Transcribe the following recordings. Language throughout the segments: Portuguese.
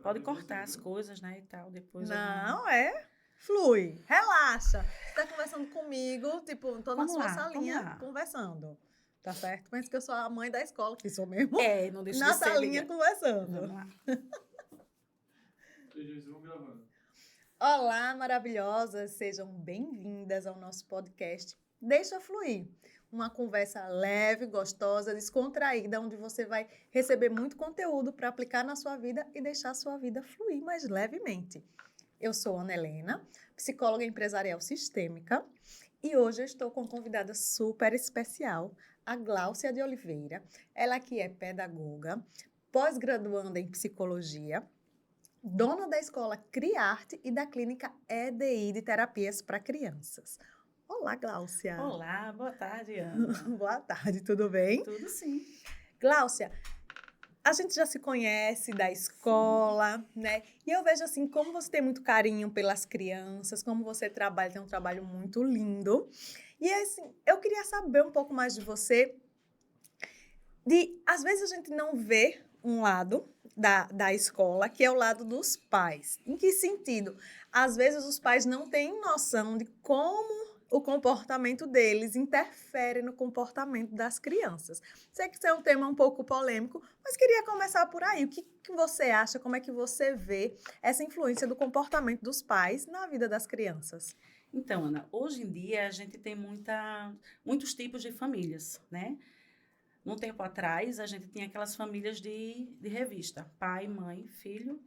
Pode cortar as coisas, né, e tal, depois eu vou... Não, flui, relaxa. Você tá conversando comigo, tipo, tô na Vamos sua lá, vamos salinha lá. conversando. Tá certo? Pensa que eu sou a mãe da escola, que sou mesmo. Não deixa de Na ser, salinha diga. conversando. Vamos lá. Vamos gravando. Olá, maravilhosas, sejam bem-vindas ao nosso podcast Deixa Fluir. Uma conversa leve, gostosa, descontraída, onde você vai receber muito conteúdo para aplicar na sua vida e deixar a sua vida fluir mais levemente. Eu sou Ana Helena, psicóloga empresarial sistêmica, e hoje eu estou com uma convidada super especial, a Gláucia de Oliveira. Ela que é pedagoga, pós-graduanda em psicologia, dona da escola Criarte e da clínica EDI de terapias para crianças. Olá, Gláucia. Olá, boa tarde, Ana. Boa tarde, tudo bem? Tudo sim. Gláucia, a gente já se conhece da escola, né? E eu vejo assim como você tem muito carinho pelas crianças, como você trabalha, tem um trabalho muito lindo. E assim, eu queria saber um pouco mais de você. Às vezes a gente não vê um lado da escola, que é o lado dos pais. Em que sentido? Às vezes os pais não têm noção de como o comportamento deles interfere no comportamento das crianças. Sei que isso é um tema um pouco polêmico, mas queria começar por aí. O que você acha, como é que você vê essa influência do comportamento dos pais na vida das crianças? Então, Ana, hoje em dia a gente tem muitos tipos de famílias, né? Num tempo atrás, a gente tinha aquelas famílias de revista, pai, mãe, filho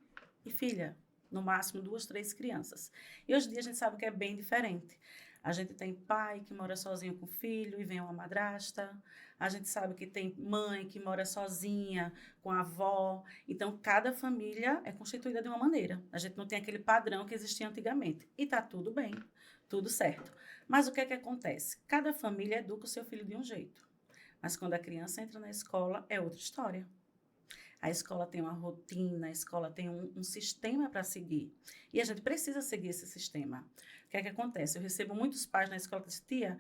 e filha, no máximo 2, 3 crianças. E hoje em dia a gente sabe que é bem diferente. A gente tem pai que mora sozinho com o filho e vem uma madrasta. A gente sabe que tem mãe que mora sozinha com a avó. Então, cada família é constituída de uma maneira. A gente não tem aquele padrão que existia antigamente. E tá tudo bem, tudo certo. Mas o que é que acontece? Cada família educa o seu filho de um jeito. Mas quando a criança entra na escola, é outra história. A escola tem uma rotina, a escola tem um sistema para seguir. E a gente precisa seguir esse sistema. O que é que acontece? Eu recebo muitos pais na escola que dizem, tia,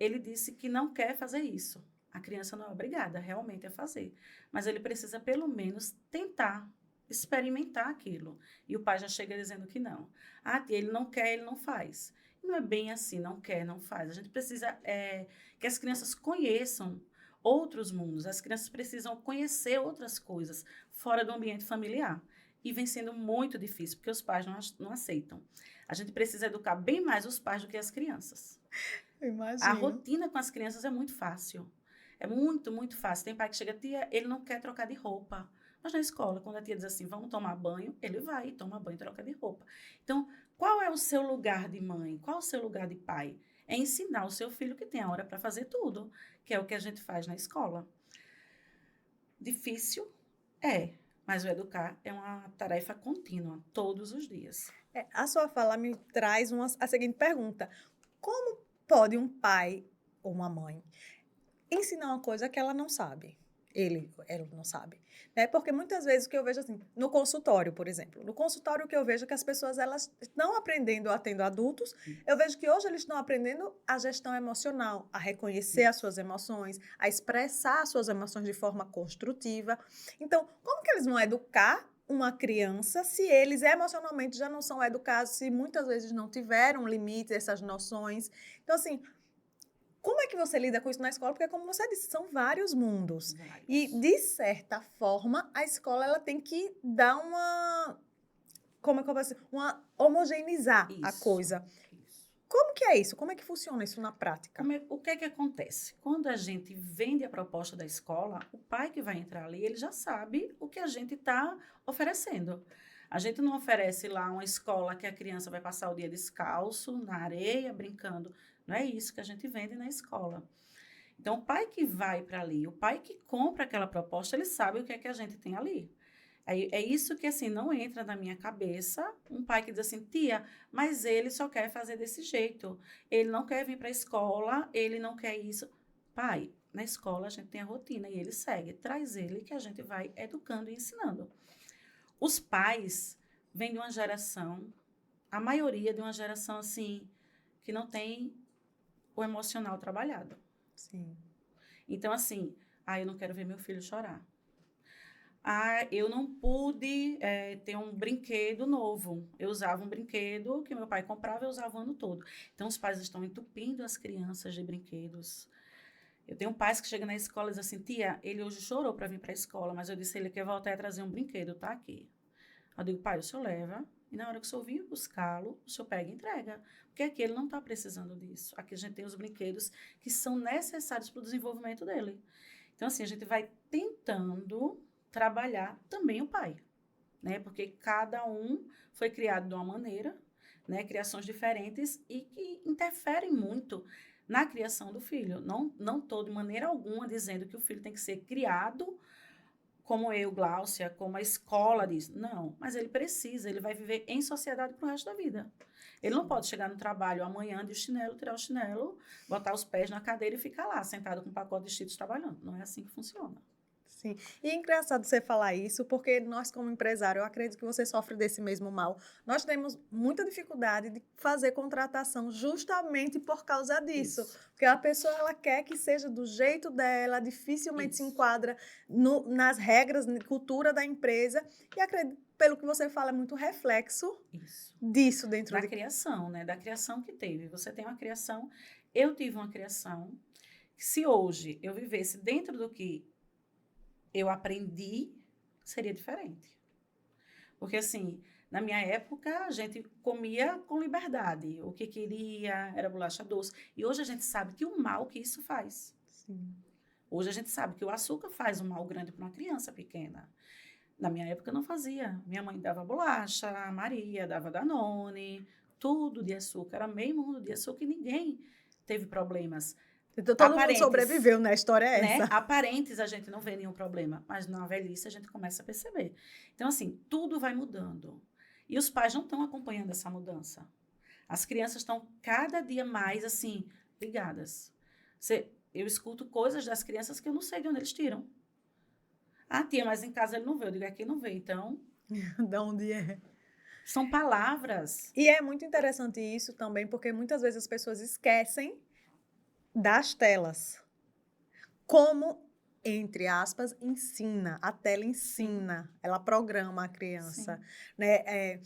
ele disse que não quer fazer isso. A criança não é obrigada realmente a fazer. Mas ele precisa, pelo menos, tentar, experimentar aquilo. E o pai já chega dizendo que não. Ah, tia, ele não quer, ele não faz. E não é bem assim, não quer, não faz. A gente precisa que as crianças conheçam outros mundos. As crianças precisam conhecer outras coisas fora do ambiente familiar. E vem sendo muito difícil, porque os pais não aceitam. A gente precisa educar bem mais os pais do que as crianças. Imagino. A rotina com as crianças é muito fácil. É muito, muito fácil. Tem pai que chega, tia, ele não quer trocar de roupa. Mas na escola, quando a tia diz assim, vamos tomar banho, ele vai e toma banho e troca de roupa. Então, qual é o seu lugar de mãe? Qual é o seu lugar de pai? É ensinar o seu filho que tem a hora para fazer tudo, que é o que a gente faz na escola. Difícil? É, mas o educar é uma tarefa contínua, todos os dias. A sua fala me traz a seguinte pergunta. Como pode um pai ou uma mãe ensinar uma coisa que ela não sabe? Ela não sabe, né? Porque muitas vezes o que eu vejo assim, no consultório, por exemplo, no consultório o que eu vejo é que as pessoas elas estão aprendendo atendo adultos, eu vejo que hoje eles estão aprendendo a gestão emocional, a reconhecer as suas emoções, a expressar as suas emoções de forma construtiva. Então, como que eles vão educar uma criança se eles emocionalmente já não são educados, se muitas vezes não tiveram limites, essas noções? Então, assim, como é que você lida com isso na escola? Porque, como você disse, são vários mundos. Vários. E, de certa forma, a escola ela tem que dar uma... Como é que eu posso dizer? Homogeneizar a Isso, coisa. isso. Como que é isso? Como é que funciona isso na prática? O que é que acontece? Quando a gente vende a proposta da escola, o pai que vai entrar ali, ele já sabe o que a gente está oferecendo. A gente não oferece lá uma escola que a criança vai passar o dia descalço, na areia, brincando. Não é isso que a gente vende na escola. Então, o pai que vai para ali, o pai que compra aquela proposta, ele sabe o que é que a gente tem ali. É isso que, assim, não entra na minha cabeça. Um pai que diz assim, tia, mas ele só quer fazer desse jeito. Ele não quer vir para a escola, ele não quer isso. Pai, na escola a gente tem a rotina e ele segue. Traz ele que a gente vai educando e ensinando. Os pais vêm de uma geração, a maioria de uma geração, assim, que não tem o emocional trabalhado. Sim. Então, assim, eu não quero ver meu filho chorar. Ah, eu não pude ter um brinquedo novo. Eu usava um brinquedo que meu pai comprava e eu usava o ano todo. Então, os pais estão entupindo as crianças de brinquedos. Eu tenho pais que chegam na escola e dizem assim, tia, ele hoje chorou para vir para a escola, mas eu disse a ele que ia voltar a trazer um brinquedo, tá aqui. Eu digo, pai, o senhor leva, e na hora que o senhor vir buscá-lo, o senhor pega e entrega. Porque aqui ele não está precisando disso. Aqui a gente tem os brinquedos que são necessários para o desenvolvimento dele. Então, assim, a gente vai tentando trabalhar também o pai, né? Porque cada um foi criado de uma maneira, né? Criações diferentes e que interferem muito na criação do filho. Não estou de maneira alguma dizendo que o filho tem que ser criado como eu, Gláucia, como a escola diz. Não, mas ele precisa, ele vai viver em sociedade para o resto da vida. Ele não pode chegar no trabalho amanhã de chinelo, tirar o chinelo, botar os pés na cadeira e ficar lá, sentado com um pacote de Cheetos trabalhando. Não é assim que funciona. Sim. E é engraçado você falar isso, porque nós, como empresário, eu acredito que você sofre desse mesmo mal. Nós temos muita dificuldade de fazer contratação justamente por causa disso. Isso. Porque a pessoa, ela quer que seja do jeito dela, dificilmente se Isso. enquadra nas regras, na cultura da empresa. E acredito, pelo que você fala, é muito reflexo Isso. disso dentro Da criação, né? Da criação que teve. Você tem uma criação, eu tive uma criação. Se hoje eu vivesse dentro do que eu aprendi, seria diferente. Porque, assim, na minha época, a gente comia com liberdade. O que queria era bolacha doce. E hoje a gente sabe que o mal que isso faz. Sim. Hoje a gente sabe que o açúcar faz um mal grande para uma criança pequena. Na minha época não fazia. Minha mãe dava bolacha, a Maria dava Danone, tudo de açúcar. Era meio mundo de açúcar e ninguém teve problemas. Então, todo mundo Aparentes, sobreviveu, né? A história é né? essa. Aparentes a gente não vê nenhum problema, mas na velhice a gente começa a perceber. Então, assim, tudo vai mudando. E os pais não estão acompanhando essa mudança. As crianças estão cada dia mais, assim, ligadas. Eu escuto coisas das crianças que eu não sei de onde eles tiram. Ah, tia, mas em casa ele não vê. Eu digo, aqui não vê. Então, Da onde é? são palavras. E é muito interessante isso também, porque muitas vezes as pessoas esquecem das telas. Como, entre aspas, ensina. A tela ensina. Ela programa a criança. Sim. Né?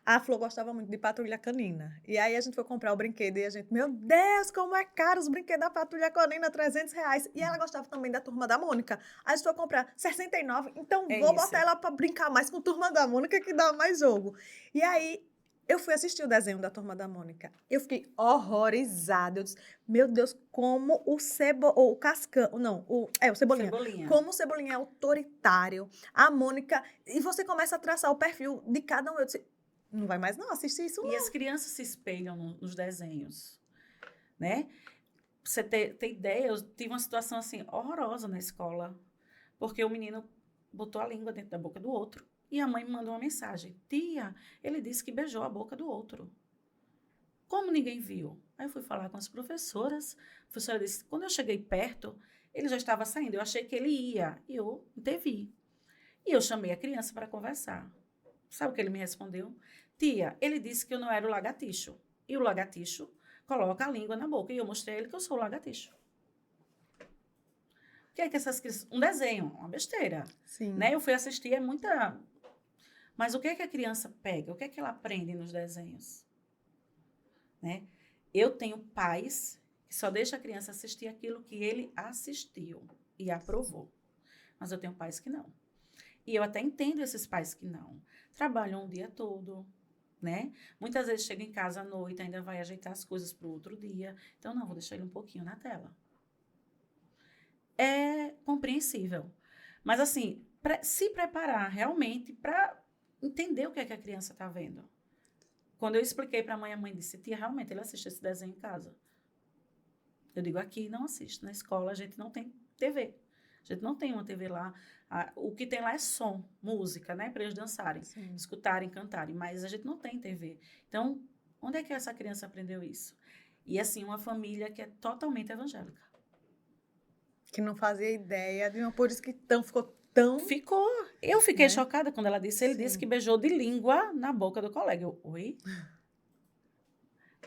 A Flor gostava muito de Patrulha Canina. E aí a gente foi comprar o brinquedo e a gente, meu Deus, como é caro os brinquedos da Patrulha Canina, R$ 300. E ela gostava também da Turma da Mônica. Aí a gente foi comprar 69, então É vou isso. botar ela para brincar mais com Turma da Mônica, que dá mais jogo. E aí eu fui assistir o desenho da Turma da Mônica. Eu fiquei horrorizada. Eu disse, meu Deus, como o Cascão, não, o Cebolinha. Cebolinha. Como o Cebolinha é autoritário. A Mônica, e você começa a traçar o perfil de cada um. Eu disse, não vai mais não assistir isso não. E as crianças se espelham nos desenhos, né? Pra você ter ideia, eu tive uma situação assim horrorosa na escola, porque o menino botou a língua dentro da boca do outro e a mãe me mandou uma mensagem: tia, ele disse que beijou a boca do outro. Como ninguém viu? Aí eu fui falar com as professoras. A professora disse: quando eu cheguei perto, ele já estava saindo. Eu achei que ele ia e eu intervi. E eu chamei a criança para conversar. Sabe o que ele me respondeu? Tia, ele disse que eu não era o lagartixo. E o lagartixo coloca a língua na boca. E eu mostrei a ele que eu sou o lagartixo. O que é que essas crianças... Um desenho, uma besteira. Sim. Né? Eu fui assistir, é muita... Mas o que é que a criança pega? O que é que ela aprende nos desenhos? Né? Eu tenho pais que só deixam a criança assistir aquilo que ele assistiu e aprovou. Mas eu tenho pais que não. E eu até entendo esses pais que não. Trabalham o dia todo, né? Muitas vezes chega em casa à noite, ainda vai ajeitar as coisas para o outro dia. Então, não, vou deixar ele um pouquinho na tela. É compreensível. Mas, assim, se preparar realmente para entender o que é que a criança está vendo. Quando eu expliquei para a mãe disse, tia, realmente, ele assiste esse desenho em casa. Eu digo, aqui não assiste. Na escola, a gente não tem TV. A gente não tem uma TV lá. O que tem lá é som, música, né? Para eles dançarem, Sim. escutarem, cantarem. Mas a gente não tem TV. Então, onde é que essa criança aprendeu isso? E, assim, uma família que é totalmente evangélica. Que não fazia ideia de uma... Por isso que ficou tão... Ficou. Eu fiquei Né? chocada quando ela disse. Ele Sim. disse que beijou de língua na boca do colega. Eu, oi?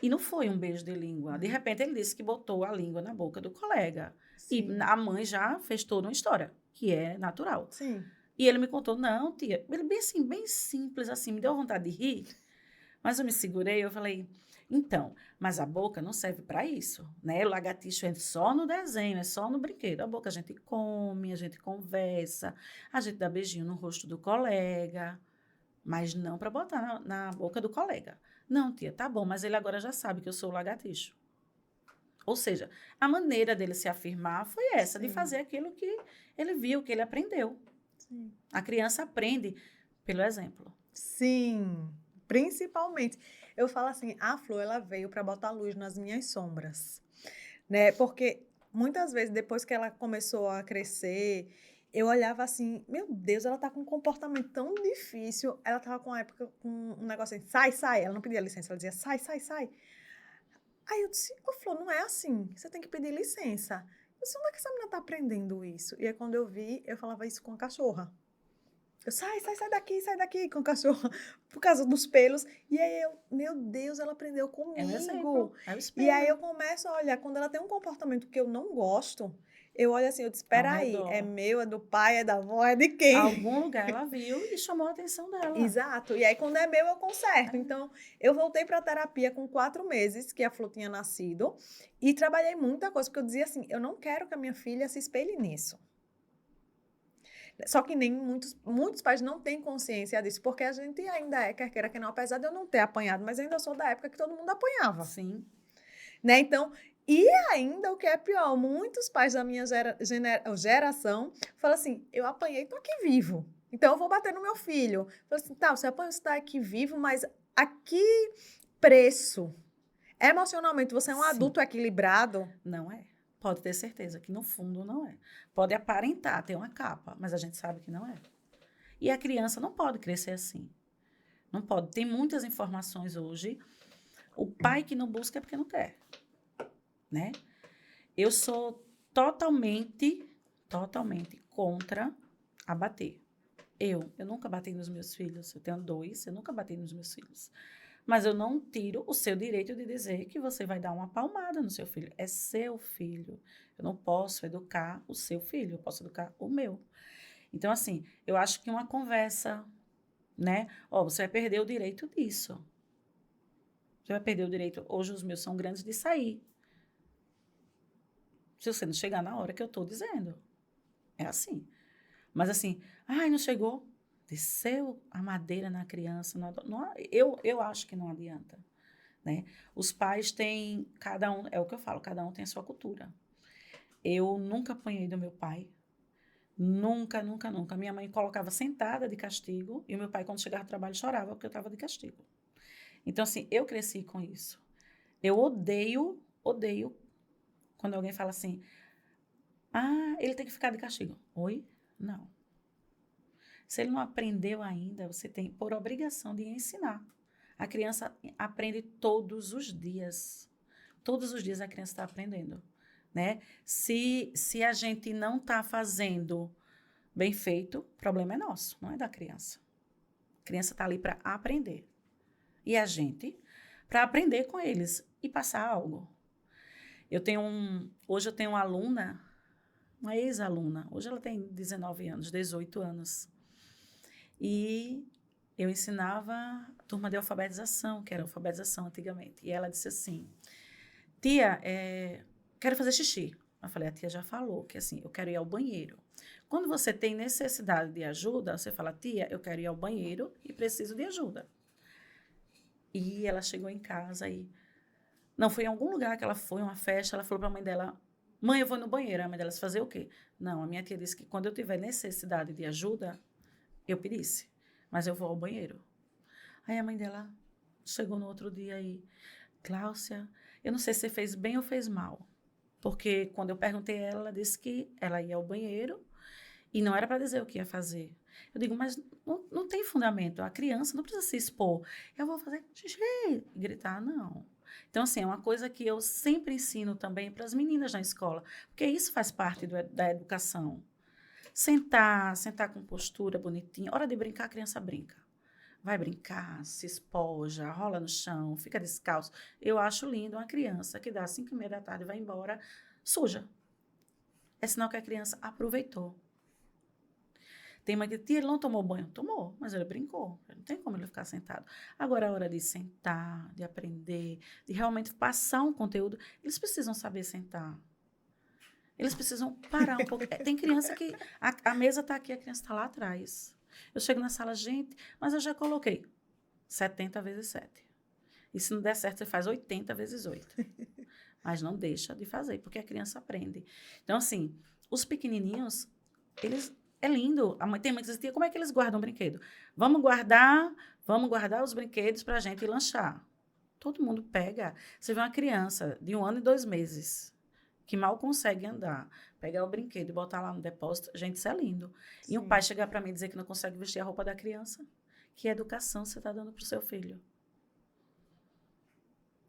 E não foi um beijo de língua. De repente, ele disse que botou a língua na boca do colega. Sim. E a mãe já fez toda uma história, que é natural. Sim. E ele me contou, não, tia, ele bem assim, bem simples, assim, me deu vontade de rir, mas eu me segurei, eu falei, então, mas a boca não serve para isso, né? O lagartixo é só no desenho, é só no brinquedo. A boca a gente come, a gente conversa, a gente dá beijinho no rosto do colega, mas não para botar na boca do colega. Não, tia, tá bom, mas ele agora já sabe que eu sou o lagartixo. Ou seja, a maneira dele se afirmar foi essa, de Sim, fazer aquilo que ele viu, que ele aprendeu. sim. A criança aprende pelo exemplo. Sim, principalmente. Eu falo assim, a Flor, ela veio para botar luz nas minhas sombras, né? Porque muitas vezes, depois que ela começou a crescer, eu olhava assim, meu Deus, ela tá com um comportamento tão difícil. Ela tava com uma época com um negócio assim, sai, sai. Ela não pedia licença, ela dizia, sai, sai, sai. Aí eu disse, ô Flor, não é assim. Você tem que pedir licença. Eu disse, onde é que essa menina tá aprendendo isso? E aí, quando eu vi, eu falava isso com a cachorra. Eu, sai, sai, sai daqui, com o cachorro, por causa dos pelos. E aí eu, meu Deus, ela aprendeu É o comigo. exemplo, é o E aí espelho eu começo a olhar, quando ela tem um comportamento que eu não gosto, eu olho assim, eu disse, ao espera aí, é redor. meu, é do pai, é da avó, é de quem? Algum lugar ela viu e chamou a atenção dela. Exato. E aí, quando é meu, eu conserto. É, Então, eu voltei para a terapia com 4 meses, que a Flor tinha nascido, e trabalhei muita coisa, porque eu dizia assim, eu não quero que a minha filha se espelhe nisso. Só que nem muitos pais não têm consciência disso, porque a gente ainda é, quer queira que não, apesar de eu não ter apanhado, mas ainda sou da época que todo mundo apanhava, sim, né? Então, e ainda o que é pior, muitos pais da minha geração falam assim, eu apanhei, tô aqui vivo, então eu vou bater no meu filho. Falo assim, tá, você apanhou, você tá aqui vivo, mas a que preço? Emocionalmente, você é um sim. adulto equilibrado? Não é. Pode ter certeza que no fundo não é. Pode aparentar ter uma capa, mas a gente sabe que não é. E a criança não pode crescer assim. Não pode. Tem muitas informações hoje. O pai que não busca é porque não quer, né? Eu sou totalmente contra abater. Eu nunca bati nos meus filhos. Eu tenho 2, eu nunca bati nos meus filhos. Mas eu não tiro o seu direito de dizer que você vai dar uma palmada no seu filho. É seu filho. Eu não posso educar o seu filho, eu posso educar o meu. Então, assim, eu acho que uma conversa, né? Ó, você vai perder o direito disso. Você vai perder o direito. Hoje os meus são grandes de sair. Se você não chegar na hora que eu estou dizendo. É assim. Mas assim, ai, não chegou. Desceu a madeira na criança. Eu acho que não adianta. Né? Os pais têm, cada um, é o que eu falo, cada um tem a sua cultura. Eu nunca apanhei do meu pai. Nunca, nunca, nunca. Minha mãe colocava sentada de castigo e o meu pai, quando chegava do trabalho, chorava porque eu estava de castigo. Então, assim, eu cresci com isso. Eu odeio quando alguém fala assim: ah, ele tem que ficar de castigo. Oi? Não. Se ele não aprendeu ainda, você tem por obrigação de ensinar. A criança aprende todos os dias. Todos os dias a criança está aprendendo, né? Se a gente não está fazendo bem feito, o problema é nosso, não é da criança. A criança está ali para aprender. E a gente, para aprender com eles e passar algo. Hoje eu tenho uma aluna, uma ex-aluna, hoje ela tem 19 anos, 18 anos. E eu ensinava turma de alfabetização, que era alfabetização antigamente. E ela disse assim: tia, quero fazer xixi. Eu falei, a tia já falou que assim, eu quero ir ao banheiro. Quando você tem necessidade de ajuda, você fala, tia, eu quero ir ao banheiro e preciso de ajuda. E ela chegou em casa e... Não, foi em algum lugar que ela foi, uma festa, ela falou para a mãe dela, mãe, eu vou no banheiro. A mãe dela, fazer o quê? Não, a minha tia disse que quando eu tiver necessidade de ajuda, eu pedisse, mas eu vou ao banheiro. Aí a mãe dela chegou no outro dia e... Cláudia, eu não sei se você fez bem ou fez mal. Porque quando eu perguntei a ela, ela disse que ela ia ao banheiro e não era para dizer o que ia fazer. Eu digo, mas não tem fundamento. A criança não precisa se expor. Eu vou fazer xixi e gritar, não. Então, assim, é uma coisa que eu sempre ensino também para as meninas na escola, porque isso faz parte da educação. Sentar com postura bonitinha. Hora de brincar, a criança brinca. Vai brincar, se espoja, rola no chão, fica descalço. Eu acho lindo uma criança que dá 5:30 da tarde e vai embora suja. É sinal que a criança aproveitou. Tem mãe que diz, tia, ele não tomou banho. Tomou, mas ele brincou. Não tem como ele ficar sentado. Agora é a hora de sentar, de aprender, de realmente passar um conteúdo. Eles precisam saber sentar. Eles precisam parar um pouco. Tem criança que a mesa está aqui, a criança está lá atrás. Eu chego na sala, gente, mas eu já coloquei 70 vezes 7. E se não der certo, você faz 80 vezes 8. Mas não deixa de fazer, porque a criança aprende. Então, assim, os pequenininhos, eles... É lindo. Tem mãe que diz, tia, como é que eles guardam o brinquedo? Vamos guardar os brinquedos para a gente lanchar. Todo mundo pega. Você vê uma criança de 1 ano e 2 meses, que mal consegue andar, pegar o brinquedo e botar lá no depósito, gente, isso é lindo. Sim. E o pai chegar para mim e dizer que não consegue vestir a roupa da criança, que educação você está dando para o seu filho?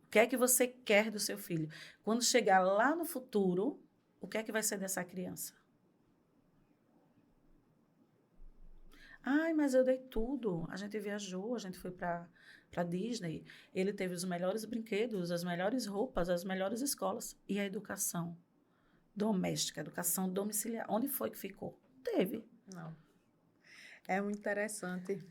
O que é que você quer do seu filho? Quando chegar lá no futuro, o que é que vai ser dessa criança? Ai, mas eu dei tudo. A gente viajou, a gente foi para Disney. Ele teve os melhores brinquedos, as melhores roupas, as melhores escolas. E a educação doméstica, a educação domiciliar, onde foi que ficou? Teve. Não. É muito interessante.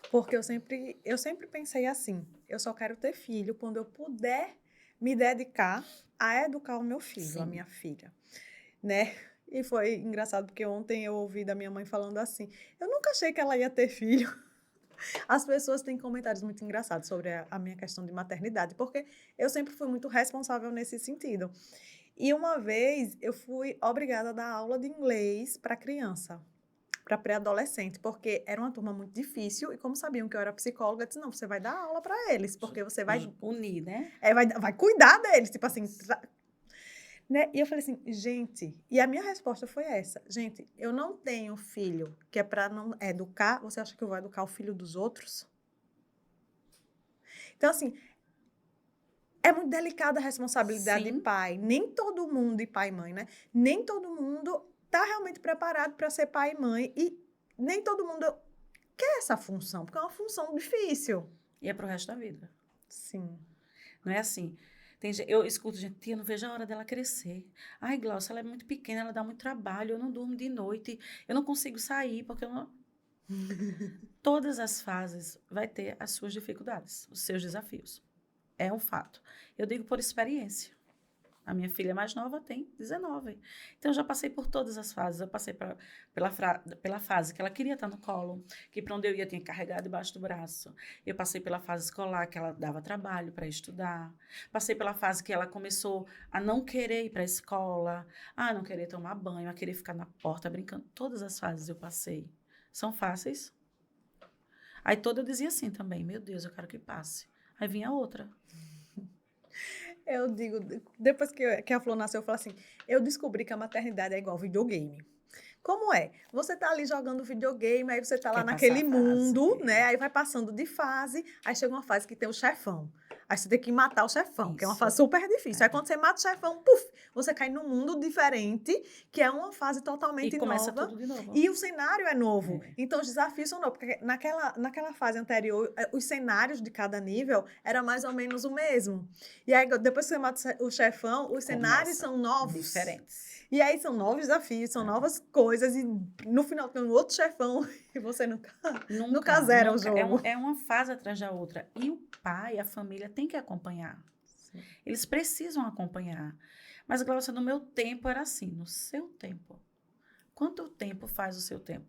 Porque eu sempre pensei assim, eu só quero ter filho quando eu puder me dedicar a educar o meu filho, Sim. a minha filha, né? E foi engraçado, porque ontem eu ouvi da minha mãe falando assim, eu nunca achei que ela ia ter filho. As pessoas têm comentários muito engraçados sobre a minha questão de maternidade, porque eu sempre fui muito responsável nesse sentido. E uma vez eu fui obrigada a dar aula de inglês para criança, para pré-adolescente, porque era uma turma muito difícil, e como sabiam que eu era psicóloga, eu disse, não, você vai dar aula para eles, porque você vai... Unir, né? vai cuidar deles, tipo assim... Né? E eu falei assim, gente... E a minha resposta foi essa. Gente, eu não tenho filho que é para não educar. Você acha que eu vou educar o filho dos outros? Então, assim... É muito delicada a responsabilidade Sim. de pai. Nem todo mundo, e pai e mãe, né? Nem todo mundo está realmente preparado para ser pai e mãe. E nem todo mundo quer essa função, porque é uma função difícil. E é pro resto da vida. Sim. Não é assim. Eu escuto gente, tia, não vejo a hora dela crescer. Ai, Glaucia, ela é muito pequena, ela dá muito trabalho, eu não durmo de noite, eu não consigo sair, porque eu não... Todas as fases vai ter as suas dificuldades, os seus desafios. É um fato. Eu digo por experiência. A minha filha mais nova tem 19. Então, eu já passei por todas as fases. Eu passei pela fase que ela queria estar no colo, que para onde eu ia tinha que carregar debaixo do braço. Eu passei pela fase escolar, que ela dava trabalho para estudar. Passei pela fase que ela começou a não querer ir para a escola, a não querer tomar banho, a querer ficar na porta brincando. Todas as fases eu passei. São fáceis? Aí toda eu dizia assim também, meu Deus, eu quero que passe. Aí vinha outra. Eu digo, depois que a Flor nasceu, eu falo assim, eu descobri que a maternidade é igual videogame. Como é? Você tá ali jogando videogame, aí você tá lá Quer naquele passar a fase, mundo, né? Aí vai passando de fase, aí chega uma fase que tem o chefão. Aí você tem que matar o chefão, que é uma Isso. fase super difícil. Aí quando você mata o chefão, puf, você cai num mundo diferente, que é uma fase totalmente E começa nova. tudo de novo. E o cenário é novo. É. Então os desafios são novos. Porque naquela fase anterior, os cenários de cada nível era mais ou menos o mesmo. E aí depois que você mata o chefão, os cenários são novos. Diferentes. E aí são novos desafios, são novas coisas, e no final tem um outro chefão e você nunca zera o jogo. É uma fase atrás da outra. E o pai, a família, tem que acompanhar. Sim. Eles precisam acompanhar. Mas, Glaucia, no meu tempo era assim, no seu tempo. Quanto tempo faz o seu tempo?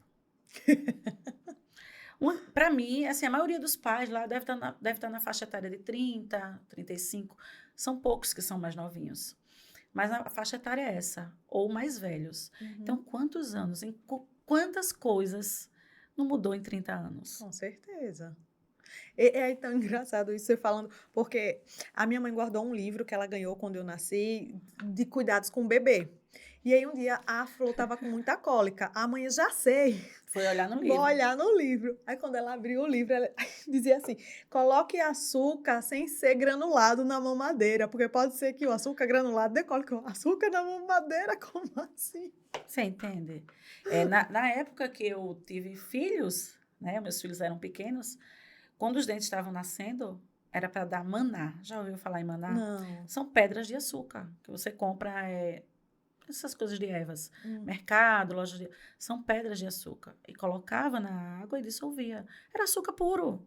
Para mim, assim, a maioria dos pais lá deve estar na faixa etária de 30, 35. São poucos que são mais novinhos. Mas a faixa etária é essa, ou mais velhos. Uhum. Então, quantos anos, quantas coisas não mudou em 30 anos? Com certeza. É tão engraçado isso você falando, porque a minha mãe guardou um livro que ela ganhou quando eu nasci, de cuidados com o bebê. E aí um dia a Flor estava com muita cólica. A mãe, já sei. Foi olhar no livro. Vou olhar no livro. Aí quando ela abriu o livro, ela dizia assim, coloque açúcar sem ser granulado na mamadeira, porque pode ser que o açúcar granulado dê cólica. Açúcar na mamadeira, como assim? Você entende? Na época que eu tive filhos, né, meus filhos eram pequenos, quando os dentes estavam nascendo, era para dar maná. Já ouviu falar em maná? Não. São pedras de açúcar que você compra, essas coisas de ervas, mercado, loja de... São pedras de açúcar. E colocava na água e dissolvia. Era açúcar puro.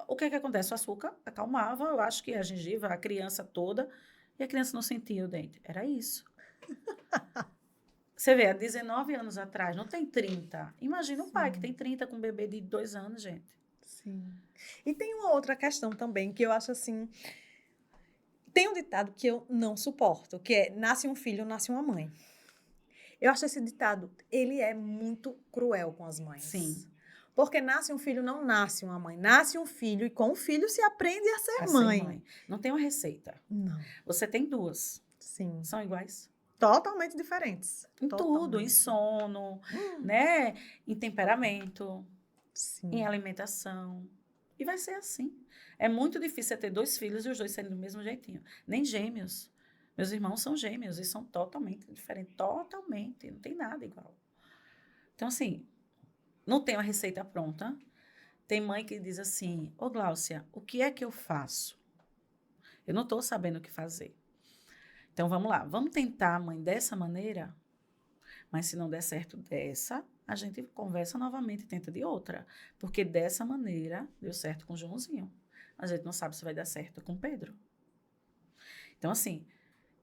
O que acontece? O açúcar acalmava, eu acho que a gengiva, a criança toda, e a criança não sentia o dente. Era isso. Você vê, há 19 anos atrás, não tem 30. Imagina um pai que tem 30 com um bebê de 2 anos, gente. Sim. E tem uma outra questão também, que eu acho assim... Tem um ditado que eu não suporto, que é, nasce um filho, nasce uma mãe. Eu acho esse ditado, ele é muito cruel com as mães. Sim. Porque nasce um filho, não nasce uma mãe. Nasce um filho e com o filho se aprende a ser mãe. Não tem uma receita. Não. Você tem 2. Sim. São iguais? Totalmente diferentes. Em tudo, em sono, né? Em temperamento, Sim. em alimentação. E vai ser assim. É muito difícil você ter 2 filhos e os 2 serem do mesmo jeitinho. Nem gêmeos. Meus irmãos são gêmeos e são totalmente diferentes. Totalmente. Não tem nada igual. Então, assim, não tem uma receita pronta. Tem mãe que diz assim, ô Gláucia, o que é que eu faço? Eu não estou sabendo o que fazer. Então, vamos lá. Vamos tentar, mãe, dessa maneira? Mas se não der certo dessa, a gente conversa novamente e tenta de outra. Porque dessa maneira, deu certo com o Joãozinho. A gente não sabe se vai dar certo com o Pedro. Então, assim,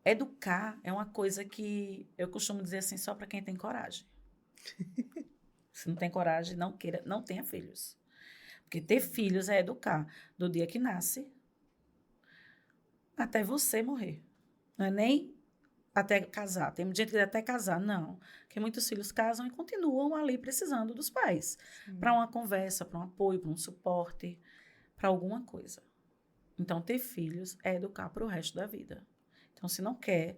educar é uma coisa que eu costumo dizer assim, só para quem tem coragem. Se não tem coragem, não queira, não tenha filhos. Porque ter filhos é educar do dia que nasce até você morrer. Não é nem até casar. Tem gente que diz até casar. Não. Porque muitos filhos casam e continuam ali precisando dos pais. Para uma conversa, para um apoio, para um suporte, para alguma coisa. Então, ter filhos é educar para o resto da vida. Então, se não quer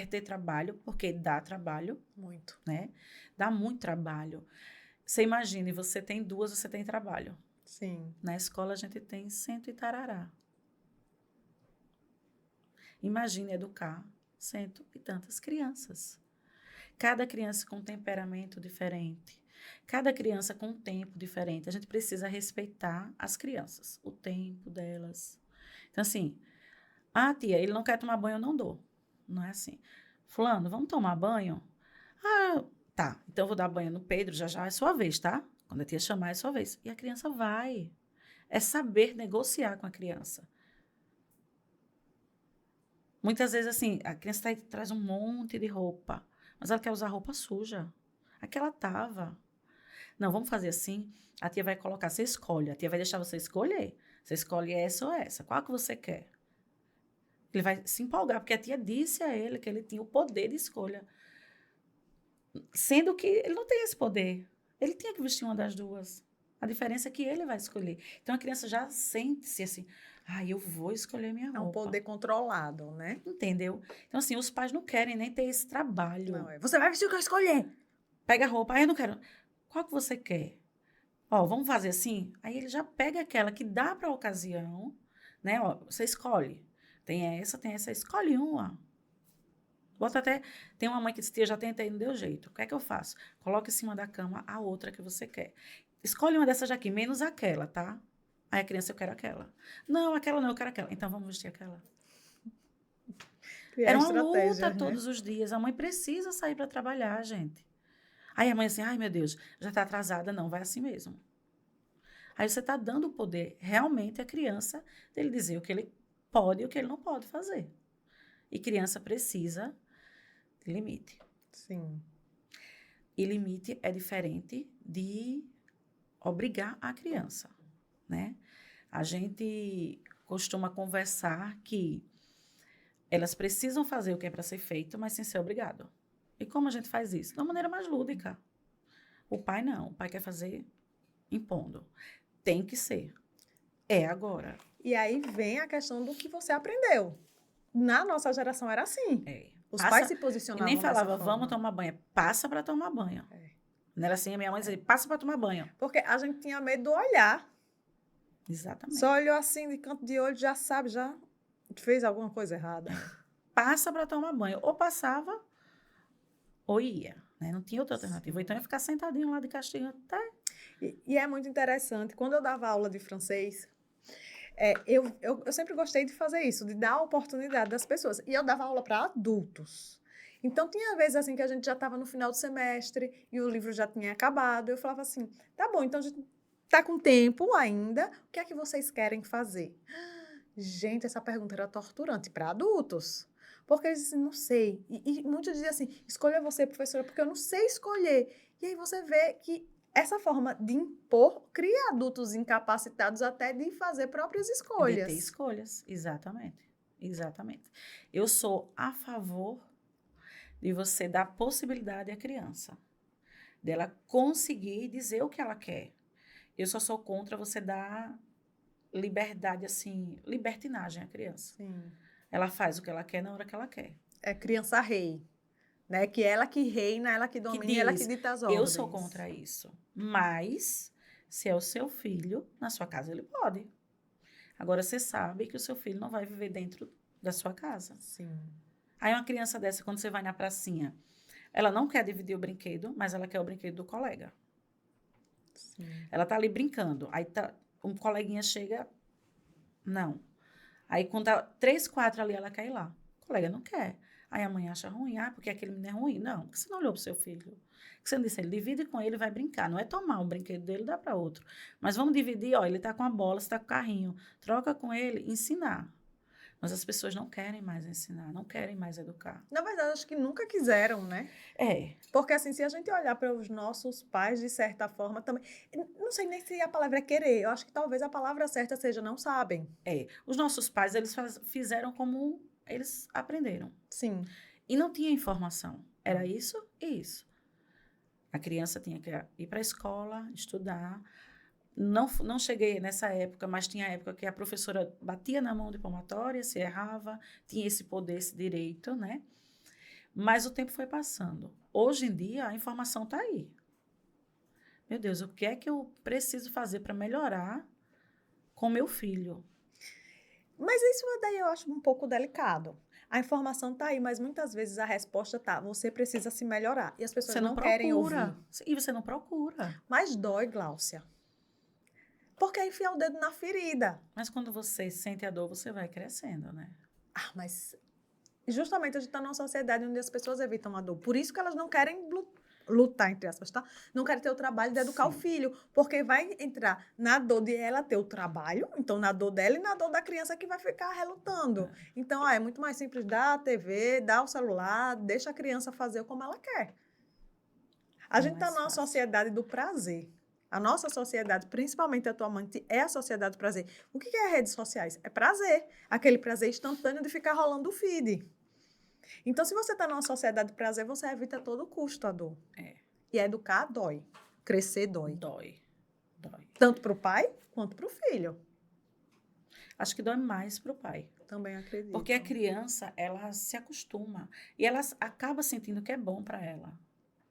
ter trabalho, porque dá trabalho. Muito. Né? Dá muito trabalho. Você imagine, você tem 2, você tem trabalho. Sim. Na escola, a gente tem 100 e tarará. Imagine educar 100 e tantas crianças. Cada criança com um temperamento diferente. Cada criança com um tempo diferente. A gente precisa respeitar as crianças, o tempo delas. Então, assim, tia, ele não quer tomar banho, eu não dou. Não é assim. Fulano, vamos tomar banho? Tá, então eu vou dar banho no Pedro, já é sua vez, tá? Quando a tia chamar, é sua vez. E a criança vai. É saber negociar com a criança. Muitas vezes, assim, a criança traz um monte de roupa, mas ela quer usar roupa suja. Aquela tava. Não, vamos fazer assim. A tia vai colocar, você escolhe. A tia vai deixar você escolher. Você escolhe essa ou essa. Qual que você quer? Ele vai se empolgar, porque a tia disse a ele que ele tinha o poder de escolha. Sendo que ele não tem esse poder. Ele tinha que vestir uma das 2. A diferença é que ele vai escolher. Então, a criança já sente-se assim, eu vou escolher minha roupa. É um poder controlado, né? Entendeu? Então, assim, os pais não querem nem ter esse trabalho. Não, você vai vestir o que eu escolher. Pega a roupa, eu não quero. Qual que você quer? Vamos fazer assim? Aí ele já pega aquela que dá para a ocasião, né? Você escolhe. Tem essa, escolhe uma. Bota até... Tem uma mãe que disse, tia, já tentei, não deu jeito. O que é que eu faço? Coloca em cima da cama a outra que você quer. Escolhe uma dessas daqui, menos aquela, tá? Aí a criança, eu quero aquela. Não, aquela não, eu quero aquela. Então, vamos vestir aquela. Era uma luta todos os dias. A mãe precisa sair para trabalhar, gente. Aí a mãe assim, ai, meu Deus, já está atrasada. Não, vai assim mesmo. Aí você está dando o poder realmente à criança dele dizer o que ele pode e o que ele não pode fazer. E criança precisa de limite. Sim. E limite é diferente de obrigar a criança, né? A gente costuma conversar que elas precisam fazer o que é para ser feito, mas sem ser obrigado. E como a gente faz isso? De uma maneira mais lúdica. O pai não. O pai quer fazer impondo. Tem que ser. É agora. E aí vem a questão do que você aprendeu. Na nossa geração era assim. Os pais se posicionavam. E nem falava, vamos tomar banho. Passa para tomar banho. Não era assim, a minha mãe dizia, passa para tomar banho. Porque a gente tinha medo do olhar. Exatamente. Só olhou assim, de canto de olho, já sabe, já fez alguma coisa errada. Passa para tomar banho. Ou passava, ou ia. Né? Não tinha outra alternativa. Ou então ia ficar sentadinho lá de castigo até... E é muito interessante. Quando eu dava aula de francês, eu sempre gostei de fazer isso, de dar a oportunidade das pessoas. E eu dava aula para adultos. Então, tinha vezes assim que a gente já estava no final do semestre e o livro já tinha acabado. Eu falava assim, tá bom, então a gente tá com tempo ainda, o que é que vocês querem fazer? Gente, essa pergunta era torturante para adultos. Porque eles dizem, não sei. E muitos diziam assim, escolha você, professora, porque eu não sei escolher. E aí você vê que essa forma de impor cria adultos incapacitados até de fazer próprias De escolhas. ter escolhas, exatamente. Exatamente. Eu sou a favor de você dar possibilidade à criança, dela conseguir dizer o que ela quer. Eu só sou contra você dar liberdade, assim, libertinagem à criança. Sim. Ela faz o que ela quer na hora que ela quer. É criança rei, né? Que ela que reina, ela que Que domina e ela que diz, dita as eu ordens. sou contra isso. Mas, se é o seu filho, na sua casa ele pode. Agora, você sabe que o seu filho não vai viver dentro da sua casa. Sim. Aí, uma criança dessa, quando você vai na pracinha, ela não quer dividir o brinquedo, mas ela quer o brinquedo do colega. Sim. Ela tá ali brincando. Aí, um coleguinha chega, não. Aí, quando tá 3, 4 ali, ela quer ir lá. O colega não quer. Aí, a mãe acha ruim. Ah, porque aquele menino é ruim. Não, porque você não olhou pro seu filho. Porque você não disse, ele divide com ele, vai brincar. Não é tomar um brinquedo dele e dar para outro. Mas vamos dividir, ó, ele tá com a bola, você tá com o carrinho. Troca com ele, ensinar. Mas as pessoas não querem mais ensinar, não querem mais educar. Na verdade, acho que nunca quiseram, né? É, Porque, assim, se a gente olhar para os nossos pais, de certa forma, também... Não sei nem se a palavra é querer. Eu acho que talvez a palavra certa seja não sabem. Os nossos pais, eles fizeram como eles aprenderam. Sim. E não tinha informação. Era isso e isso. A criança tinha que ir para a escola, estudar. Não cheguei nessa época, mas tinha época que a professora batia na mão de palmatória, se errava, tinha esse poder, esse direito, né? Mas o tempo foi passando. Hoje em dia, a informação está aí. Meu Deus, o que é que eu preciso fazer para melhorar com meu filho? Mas isso daí eu acho um pouco delicado. A informação tá aí, mas muitas vezes a resposta tá, você precisa se melhorar. E as pessoas Você não querem procura. ouvir. E você não procura. Mas dói, Gláucia. Porque é enfiar o dedo na ferida. Mas quando você sente a dor, você vai crescendo, né? Ah, mas justamente a gente está numa sociedade onde as pessoas evitam a dor. Por isso que elas não querem lutar, entre aspas, tá? Não querem ter o trabalho de educar o Sim. filho. Porque vai entrar na dor de ela ter o trabalho, então na dor dela e na dor da criança que vai ficar relutando. Então, é muito mais simples dar a TV, dar o celular, deixa a criança fazer como ela quer. A gente está numa sociedade do prazer. A nossa sociedade, principalmente atualmente, é a sociedade do prazer. O que é redes sociais? É prazer. Aquele prazer instantâneo de ficar rolando o feed. Então, se você está numa sociedade de prazer, você evita a todo custo a dor. É. E educar dói. Crescer dói. Dói. Tanto para o pai, quanto para o filho. Acho que dói mais para o pai. Também acredito. Porque a criança, ela se acostuma. E ela acaba sentindo que é bom para ela.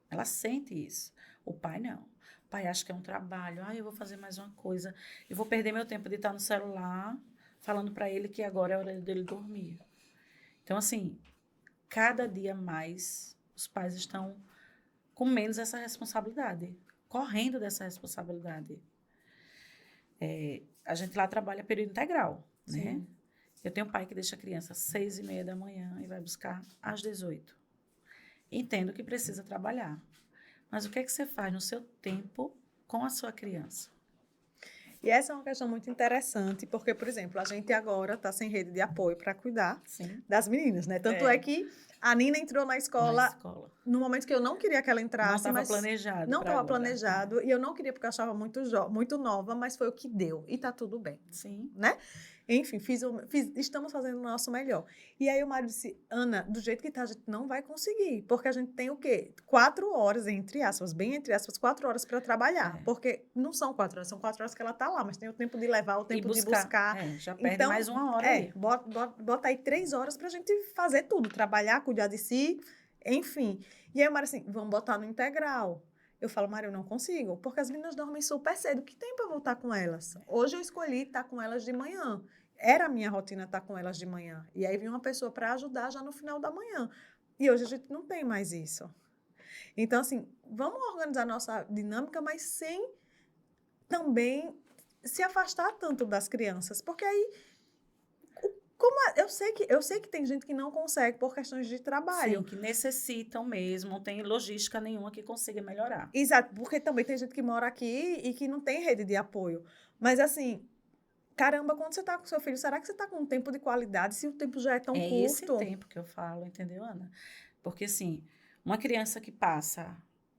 Ela sente isso. O pai, não. O pai acha que é um trabalho. Eu vou fazer mais uma coisa. Eu vou perder meu tempo de estar no celular falando para ele que agora é hora dele dormir. Então, assim, cada dia mais os pais estão com menos essa responsabilidade. Correndo dessa responsabilidade. A gente lá trabalha período integral, né? Sim. Eu tenho um pai que deixa a criança às 6h30 da manhã e vai buscar às 18h. Entendo que precisa trabalhar. Mas o que é que você faz no seu tempo com a sua criança? E essa é uma questão muito interessante, porque, por exemplo, a gente agora está sem rede de apoio para cuidar das meninas, né? Tanto é que a Nina entrou na escola no momento que eu não queria que ela entrasse. Não estava planejado. Não estava planejado. E eu não queria porque eu achava muito nova, mas foi o que deu. E tá tudo bem. Sim. Né? Enfim, estamos fazendo o nosso melhor. E aí o Mário disse, Ana, do jeito que tá, a gente não vai conseguir. Porque a gente tem o quê? 4 horas, entre aspas, bem entre aspas, 4 horas para trabalhar. Porque não são 4 horas, são 4 horas que ela tá lá, mas tem o tempo de levar, o tempo de buscar. Já perde mais uma hora aí. Bota aí 3 horas pra gente fazer tudo, trabalhar, cuidar de si, enfim. E aí o Mário assim, vamos botar no integral. Eu falo, Mário, eu não consigo, porque as meninas dormem super cedo. Que tempo eu vou estar com elas? Hoje eu escolhi estar com elas de manhã. Era a minha rotina estar com elas de manhã. E aí vinha uma pessoa para ajudar já no final da manhã. E hoje a gente não tem mais isso. Então, assim, vamos organizar nossa dinâmica, mas sem também se afastar tanto das crianças. Porque aí Eu sei que tem gente que não consegue por questões de trabalho. Sim, que necessitam mesmo, não tem logística nenhuma que consiga melhorar. Exato, porque também tem gente que mora aqui e que não tem rede de apoio. Mas assim, caramba, quando você está com seu filho, será que você está com um tempo de qualidade se o tempo já é tão É esse curto? tempo que eu falo, entendeu, Ana? Porque, assim, uma criança que passa.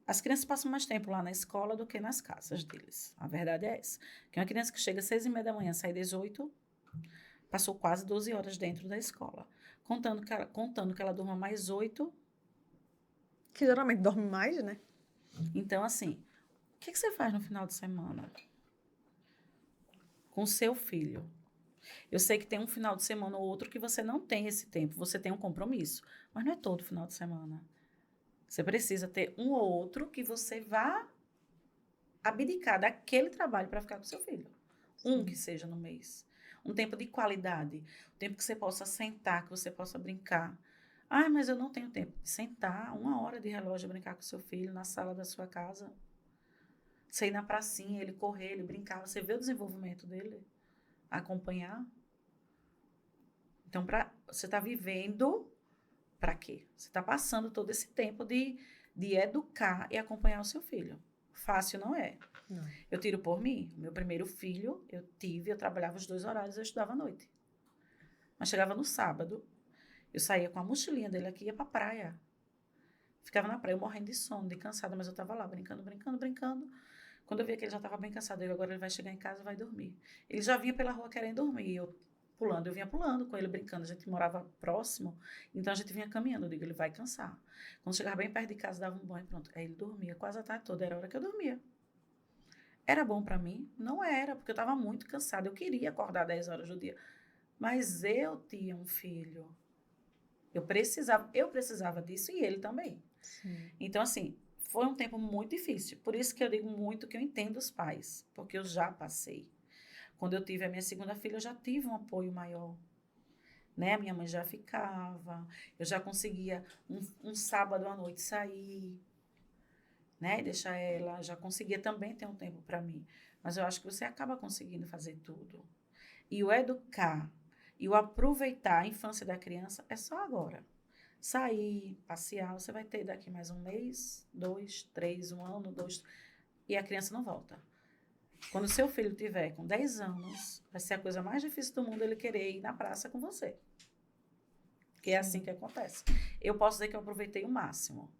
As crianças passam mais tempo lá na escola do que nas casas deles. A verdade é essa. Que uma criança que chega às 6h30 da manhã, sai 18, passou quase 12 horas dentro da escola. Contando que ela durma mais 8. Que geralmente dorme mais, né? Então, assim, o que você faz no final de semana com o seu filho? Eu sei que tem um final de semana ou outro que você não tem esse tempo, você tem um compromisso, mas não é todo final de semana. Você precisa ter um ou outro que você vá abdicar daquele trabalho para ficar com seu filho. Um que seja no mês. Um tempo de qualidade. Um tempo que você possa sentar, que você possa brincar. Ah, mas eu não tenho tempo. Sentar 1 hora de relógio e brincar com seu filho na sala da sua casa. Você ir na pracinha, ele correr, ele brincar. Você vê o desenvolvimento dele. Acompanhar. Então, você está vivendo para quê? Você está passando todo esse tempo de educar e acompanhar o seu filho. Fácil não é. Não. Eu tiro por mim. Meu primeiro filho, eu trabalhava os 2 horários, eu estudava à noite. Mas chegava no sábado, eu saía com a mochilinha dele aqui e ia pra praia. Ficava na praia, eu morrendo de sono, de cansada, mas eu estava lá brincando. Quando eu via que ele já estava bem cansado, agora ele vai chegar em casa e vai dormir. Ele já vinha pela rua querendo dormir, eu vinha pulando com ele, brincando. A gente morava próximo, então a gente vinha caminhando. Eu digo, ele vai cansar. Quando chegava bem perto de casa, dava um banho, pronto. Aí ele dormia quase a tarde toda, era a hora que eu dormia. Era bom para mim? Não era, porque eu estava muito cansada. Eu queria acordar 10 horas do dia. Mas eu tinha um filho. Eu precisava disso e ele também. Sim. Então, assim, foi um tempo muito difícil. Por isso que eu digo muito que eu entendo os pais, porque eu já passei. Quando eu tive a minha segunda filha, eu já tive um apoio maior. Né? A minha mãe já ficava, eu já conseguia um sábado à noite sair, né? Deixar ela, já conseguia também ter um tempo para mim. Mas eu acho que você acaba conseguindo fazer tudo. E o educar e o aproveitar a infância da criança é só agora. Sair, passear, você vai ter daqui mais um mês, 2, 3, 1 ano, 2, e a criança não volta. Quando o seu filho tiver com 10 anos, vai ser a coisa mais difícil do mundo ele querer ir na praça com você. Que é assim que acontece. Eu posso dizer que eu aproveitei o máximo.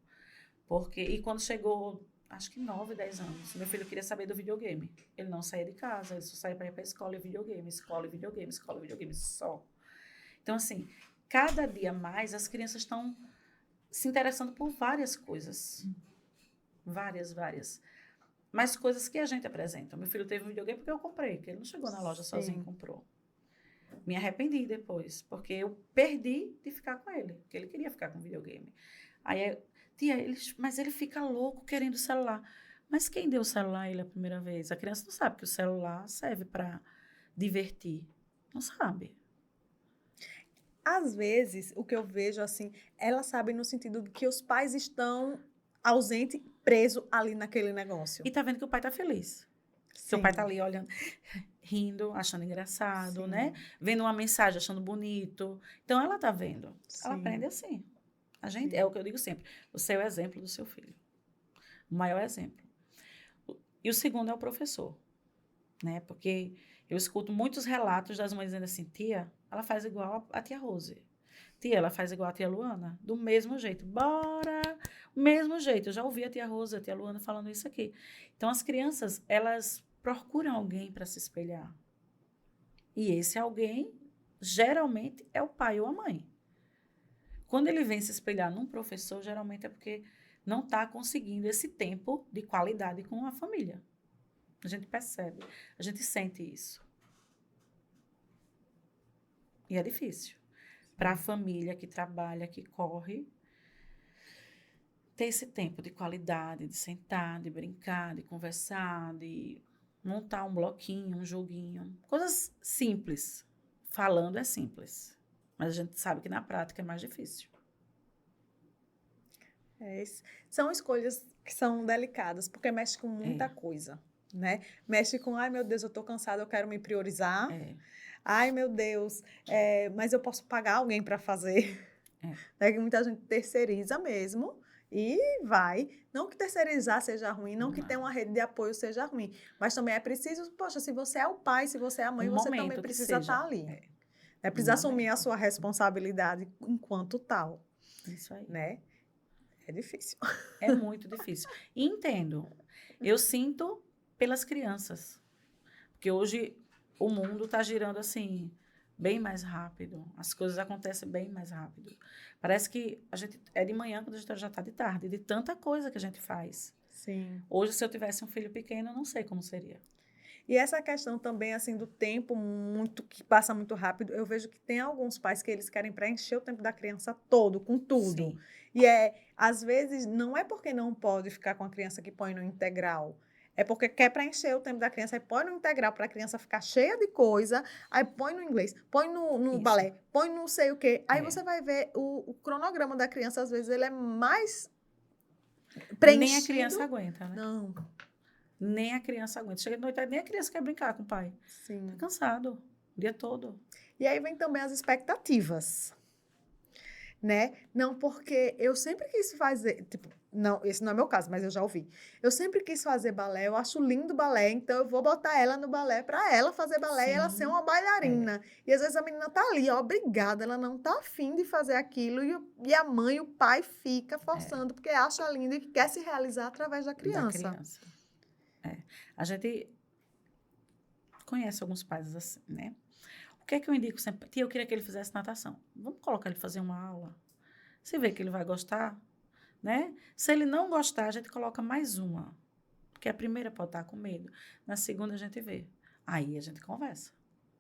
E quando chegou, acho que 9, 10 anos, meu filho queria saber do videogame. Ele não saía de casa, ele só saía para ir para a escola e videogame, escola e videogame, escola e videogame, só. Então, assim, cada dia mais as crianças estão se interessando por várias coisas. Várias. Mas coisas que a gente apresenta. Meu filho teve um videogame porque eu comprei, porque ele não chegou na loja sozinho e comprou. Me arrependi depois, porque eu perdi de ficar com ele, porque ele queria ficar com o videogame. Aí, tia, mas ele fica louco querendo o celular. Mas quem deu o celular a ele a primeira vez? A criança não sabe que o celular serve para divertir. Não sabe. Às vezes, o que eu vejo, assim, elas sabem no sentido de que os pais estão ausentes, presos ali naquele negócio. E tá vendo que o pai tá feliz. Sim. O pai tá ali olhando, rindo, achando engraçado, Sim. né? Vendo uma mensagem, achando bonito. Então, ela tá vendo. Sim. Ela aprende assim. É o que eu digo sempre. Você é o exemplo do seu filho. O maior exemplo. E o segundo é o professor, né? Porque eu escuto muitos relatos das mães dizendo assim, tia, ela faz igual a tia Rose. Tia, ela faz igual a tia Luana. Do mesmo jeito. Bora! Mesmo jeito. Eu já ouvi a tia Rose, a tia Luana falando isso aqui. Então, as crianças, elas procuram alguém para se espelhar. E esse alguém, geralmente, é o pai ou a mãe. Quando ele vem se espelhar num professor, geralmente é porque não está conseguindo esse tempo de qualidade com a família. A gente percebe, a gente sente isso. E é difícil. Para a família que trabalha, que corre, ter esse tempo de qualidade, de sentar, de brincar, de conversar, de montar um bloquinho, um joguinho. Coisas simples. Falando é simples. Mas a gente sabe que na prática é mais difícil. São escolhas que são delicadas, porque mexe com muita coisa. né? Mexe com, ai, meu Deus, eu tô cansada, eu quero me priorizar. É, Ai, meu Deus, mas eu posso pagar alguém para fazer. é. Né? Que muita gente terceiriza mesmo e vai. Não que terceirizar seja ruim, não que ter Não. uma rede de apoio seja ruim, mas também é preciso, poxa, se você é o pai, se você é a mãe, Um você também momento que precisa estar seja. ali. É, um Precisa assumir a momento. sua responsabilidade enquanto tal, Isso aí. né? É difícil. É muito difícil. E entendo. Eu sinto pelas crianças. Porque hoje o mundo está girando assim, bem mais rápido. As coisas acontecem bem mais rápido. Parece que a gente é de manhã quando a gente já está de tarde, de tanta coisa que a gente faz. Sim. Hoje, se eu tivesse um filho pequeno, eu não sei como seria. E essa questão também, assim, do tempo muito que passa muito rápido, eu vejo que tem alguns pais que eles querem preencher o tempo da criança todo, com tudo. Sim, E às vezes, não é porque não pode ficar com a criança que põe no integral. É porque quer preencher o tempo da criança, aí põe no integral para a criança ficar cheia de coisa, aí põe no inglês, põe no isso. balé, põe no sei o quê. Aí É. você vai ver o cronograma da criança, às vezes, ele é mais Nem a criança preenchido. aguenta, né? Não, Nem a criança aguenta. Chega de noite, nem a criança quer brincar com o pai. Tá sim. cansado o dia todo. E aí vem também as expectativas. Né? Não, porque eu sempre quis fazer, tipo, não, esse não é meu caso, mas eu já ouvi. Eu sempre quis fazer balé, eu acho lindo balé, então eu vou botar ela no balé para ela fazer balé e ela ser Sim, uma bailarina. E às vezes a menina tá ali, ó, obrigada, ela não tá afim de fazer aquilo e a mãe, o pai fica forçando porque acha lindo e quer se realizar através da da criança. criança. É. A gente conhece alguns pais assim, né? O que é que eu indico sempre? Tia, eu queria que ele fizesse natação. Vamos colocar ele fazer uma aula. Se vê que ele vai gostar, né? Se ele não gostar, a gente coloca mais uma. Porque a primeira pode estar com medo. Na segunda, a gente vê. Aí a gente conversa.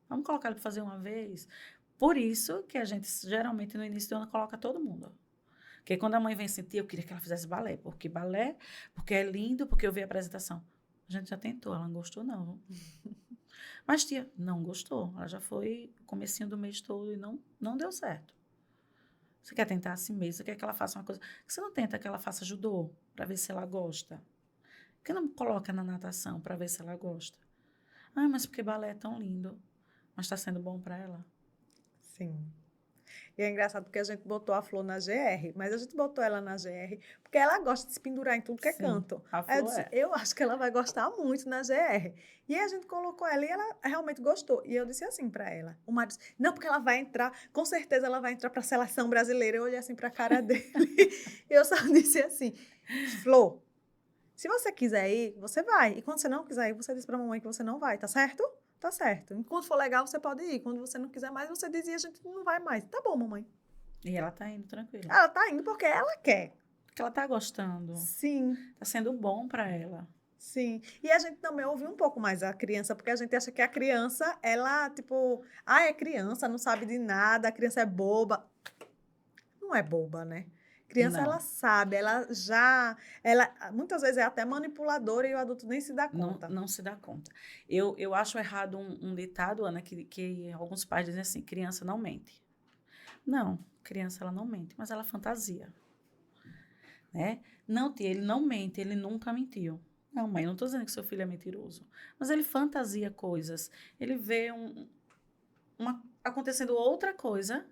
Vamos colocar ele para fazer uma vez. Por isso que a gente, geralmente, no início do ano, coloca todo mundo. Porque quando a mãe vem sentir, eu queria que ela fizesse balé, porque é lindo, porque eu vi a apresentação. A gente já tentou, ela não gostou, não. Mas, tia, não gostou. Ela já foi comecinho do mês todo e não deu certo. Você quer tentar assim mesmo? Você quer que ela faça uma coisa? Por que você não tenta que ela faça judô para ver se ela gosta? Por que não coloca na natação para ver se ela gosta? Ah, mas porque balé é tão lindo. Mas está sendo bom para ela? Sim. E é engraçado porque a gente botou a Flor na GR, mas a gente botou ela na GR porque ela gosta de se pendurar em tudo que é Sim, canto. a Aí eu flor disse, é. eu acho que ela vai gostar muito na GR. E aí a gente colocou ela e ela realmente gostou. E eu disse assim para ela. O Mário disse, não, porque ela vai entrar, com certeza ela vai entrar para a seleção brasileira. Eu olhei assim para a cara dele e eu só disse assim, Flor, se você quiser ir, você vai. E quando você não quiser ir, você diz para a mamãe que você não vai, tá certo? Tá certo. Enquanto for legal, você pode ir. Quando você não quiser mais, você diz e a gente não vai mais. Tá bom, mamãe. E ela tá indo tranquila. Ela tá indo porque ela quer. Porque ela tá gostando. Sim, Tá sendo bom para ela. sim. E a gente também ouve um pouco mais a criança, porque a gente acha que a criança, ela, tipo, é criança, não sabe de nada, a criança é boba. Não é boba, né? Criança, ela Não, sabe, muitas vezes é até manipuladora e o adulto nem se dá não, conta. não se dá conta. Eu acho errado um ditado, Ana, que alguns pais dizem assim, criança não mente. Não, criança ela não mente, mas ela fantasia, né? Não, tia, ele não mente, ele nunca mentiu. Não, mãe, não estou dizendo que seu filho é mentiroso, mas ele fantasia coisas. Ele vê acontecendo outra coisa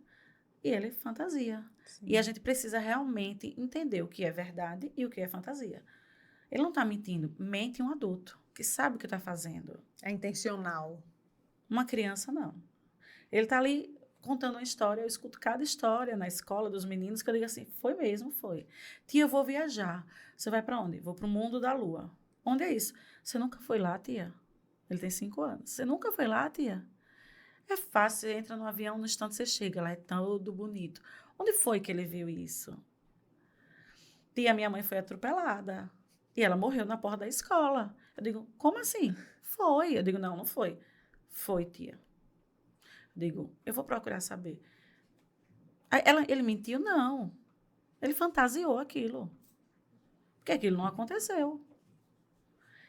e ele fantasia. E a Sim. gente precisa realmente entender o que é verdade e o que é fantasia. Ele não está mentindo, mente um adulto que sabe o que está fazendo. É intencional. Uma criança, não. Ele está ali contando uma história, eu escuto cada história na escola dos meninos que eu digo assim, foi mesmo, foi. Tia, eu vou viajar. Você vai para onde? Vou para o mundo da lua. Onde é isso? Você nunca foi lá, tia? Ele tem 5 anos. Você nunca foi lá, tia? É fácil, você entra no avião, no instante você chega, lá é todo bonito. Onde foi que ele viu isso? Tia, minha mãe foi atropelada. E ela morreu na porta da escola. Eu digo, como assim? Foi. Eu digo, não, não foi. Foi, tia. Eu digo, eu vou procurar saber. Aí ele mentiu? Não. Ele fantasiou aquilo. Porque aquilo não aconteceu.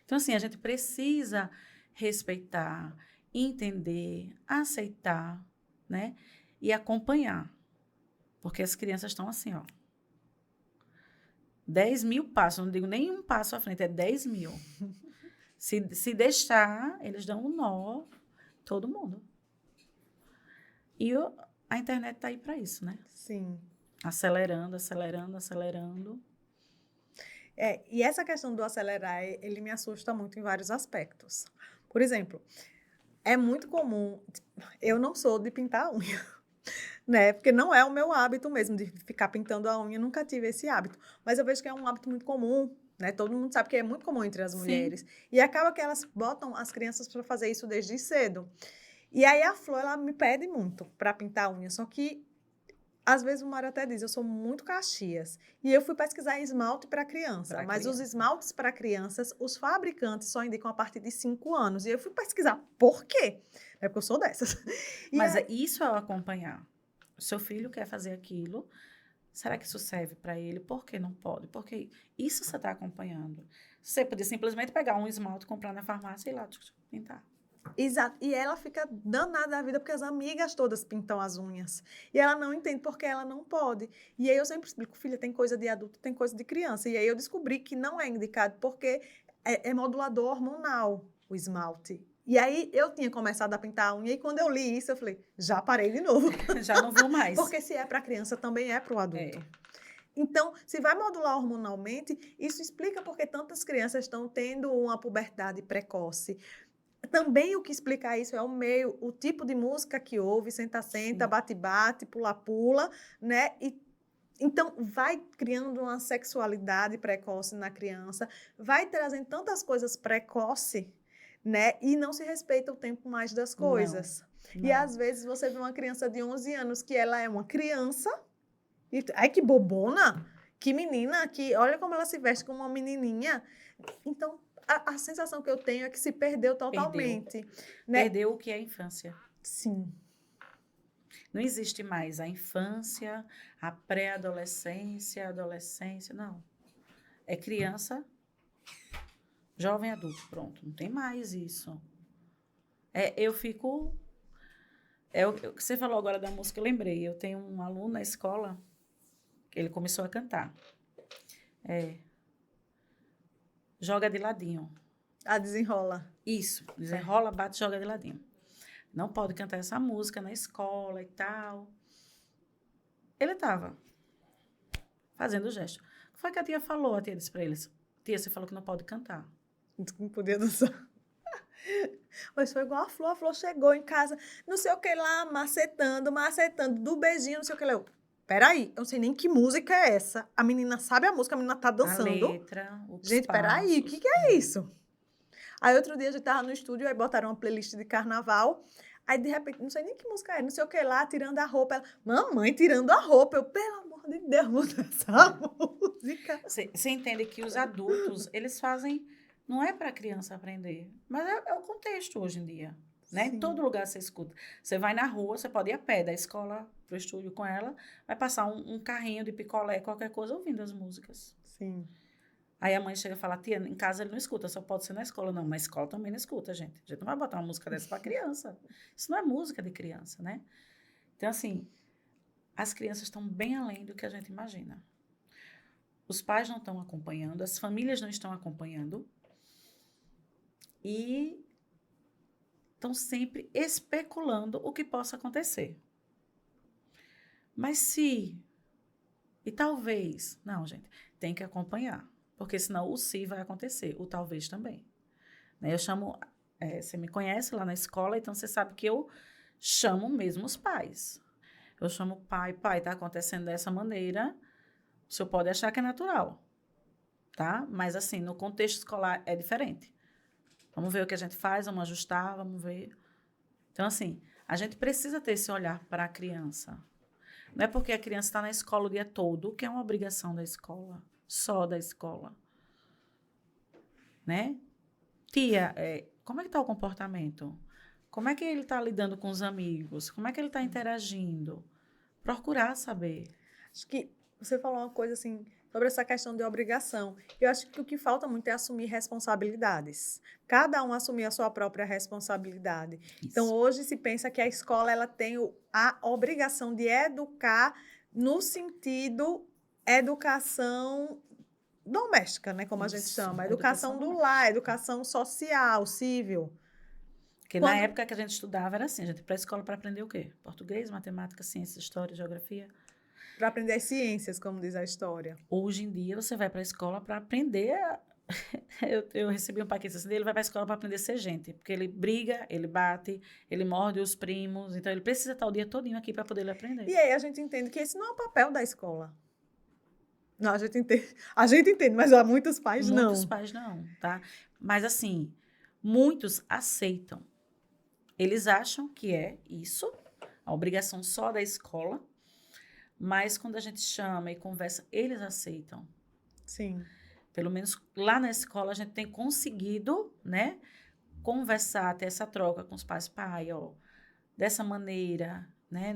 Então, assim, a gente precisa respeitar, entender, aceitar, né? E acompanhar. Porque as crianças estão assim, ó. 10 mil passos, não digo nem um passo à frente, é 10 mil. Se deixar, eles dão um nó, todo mundo. E a internet está aí para isso, né? Sim. Acelerando, acelerando, acelerando. E essa questão do acelerar, ele me assusta muito em vários aspectos. Por exemplo, é muito comum, eu não sou de pintar a unha, né? Porque não é o meu hábito mesmo de ficar pintando a unha, nunca tive esse hábito. Mas eu vejo que é um hábito muito comum, né? Todo mundo sabe que é muito comum entre as mulheres. E acaba que elas botam as crianças para fazer isso desde cedo. E aí a Flor, ela me pede muito para pintar a unha, só que às vezes o Mário até diz, eu sou muito Caxias. E eu fui pesquisar esmalte para criança. Mas os esmaltes para crianças, os fabricantes só indicam a partir de 5 anos. E eu fui pesquisar por quê? É porque eu sou dessas. Mas isso é o acompanhar. O seu filho quer fazer aquilo. Será que isso serve para ele? Por que não pode? Porque isso você está acompanhando. Você podia simplesmente pegar um esmalte, comprar na farmácia e ir lá pintar. Exato. E ela fica danada da vida porque as amigas todas pintam as unhas. E ela não entende porque ela não pode. E aí eu sempre explico, filha, tem coisa de adulto, tem coisa de criança. E aí eu descobri que não é indicado porque é modulador hormonal o esmalte. E aí eu tinha começado a pintar a unha e quando eu li isso eu falei, já parei de novo. Já não vou mais. Porque se é para criança, também é para o adulto. É. Então, se vai modular hormonalmente, isso explica porque tantas crianças estão tendo uma puberdade precoce. Também o que explica isso é o meio, o tipo de música que ouve, senta-senta, bate-bate, pula-pula, né? Então, vai criando uma sexualidade precoce na criança, vai trazendo tantas coisas precoce, né? E não se respeita o tempo mais das coisas. Não. E às vezes você vê uma criança de 11 anos que ela é uma criança, e ai que bobona, que menina, que olha como ela se veste como uma menininha. Então, a sensação que eu tenho é que se perdeu totalmente. Né? Perdeu o que é a infância. Sim. Não existe mais a infância, a pré-adolescência, a adolescência, não. É criança, jovem adulto, pronto. Não tem mais isso. Eu fico... o que você falou agora da música, eu lembrei. Eu tenho um aluno na escola que ele começou a cantar. Joga de ladinho. Desenrola. Isso, desenrola, bate, joga de ladinho. Não pode cantar essa música na escola e tal. Ele estava fazendo o gesto. O que foi que a tia falou? A tia disse para eles, tia, você falou que não pode cantar. Não podia dançar. Mas foi igual a Flor chegou em casa, não sei o que lá, macetando, do beijinho, não sei o que lá. Peraí, eu não sei nem que música é essa. A menina sabe a música, a menina tá dançando. A letra, os Gente, passos. peraí, o que é isso? Aí outro dia a gente tava no estúdio, aí botaram uma playlist de carnaval. Aí, de repente, não sei nem que música é, não sei o que lá, tirando a roupa. Ela, mamãe, tirando a roupa. Eu, pelo amor de Deus, muda essa música. Você entende que os adultos, eles fazem... Não é para a criança aprender, mas é o contexto hoje em dia. Né? Em todo lugar você escuta. Você vai na rua, você pode ir a pé da escola pro estúdio com ela, vai passar um carrinho de picolé, qualquer coisa, ouvindo as músicas. Sim. Aí a mãe chega e fala, tia, em casa ele não escuta, só pode ser na escola. Não, mas escola também não escuta, gente. A gente não vai botar uma música dessa para criança. Isso não é música de criança, né? Então, assim, as crianças estão bem além do que a gente imagina. Os pais não estão acompanhando, as famílias não estão acompanhando e estão sempre especulando o que possa acontecer. Mas se... E talvez... Não, gente, tem que acompanhar. Porque senão o se vai acontecer, o talvez também. Eu chamo... você me conhece lá na escola, então você sabe que eu chamo mesmo os pais. Eu chamo pai, está acontecendo dessa maneira, o senhor pode achar que é natural, tá? Mas assim, no contexto escolar é diferente. Vamos ver o que a gente faz, vamos ajustar, vamos ver. Então, assim, a gente precisa ter esse olhar para a criança. Não é porque a criança está na escola o dia todo que é uma obrigação da escola, só da escola. Né? Tia, como é que está o comportamento? Como é que ele está lidando com os amigos? Como é que ele está interagindo? Procurar saber. Acho que você falou uma coisa assim, sobre essa questão de obrigação. Eu acho que o que falta muito é assumir responsabilidades. Cada um assumir a sua própria responsabilidade. Isso. Então, hoje se pensa que a escola ela tem a obrigação de educar no sentido educação doméstica, né? Como a gente Isso, chama. a Educação do lar, educação social, civil. Porque na época que a gente estudava era assim, a gente ia para a escola para aprender o quê? Português, matemática, ciência, história, geografia. Para aprender as ciências, como diz a história. Hoje em dia, você vai para a escola para aprender... eu recebi um paquete assim, ele vai para a escola para aprender a ser gente. Porque ele briga, ele bate, ele morde os primos. Então, ele precisa estar o dia todinho aqui para poder aprender. E aí a gente entende que esse não é o papel da escola. Não, a gente entende, mas há muitos pais não. Muitos pais não, tá? Mas, assim, muitos aceitam. Eles acham que é isso, a obrigação só da escola, mas quando a gente chama e conversa, eles aceitam. Sim. Pelo menos lá na escola a gente tem conseguido, né, conversar, ter essa troca com os pais. Pai, ó, dessa maneira, né,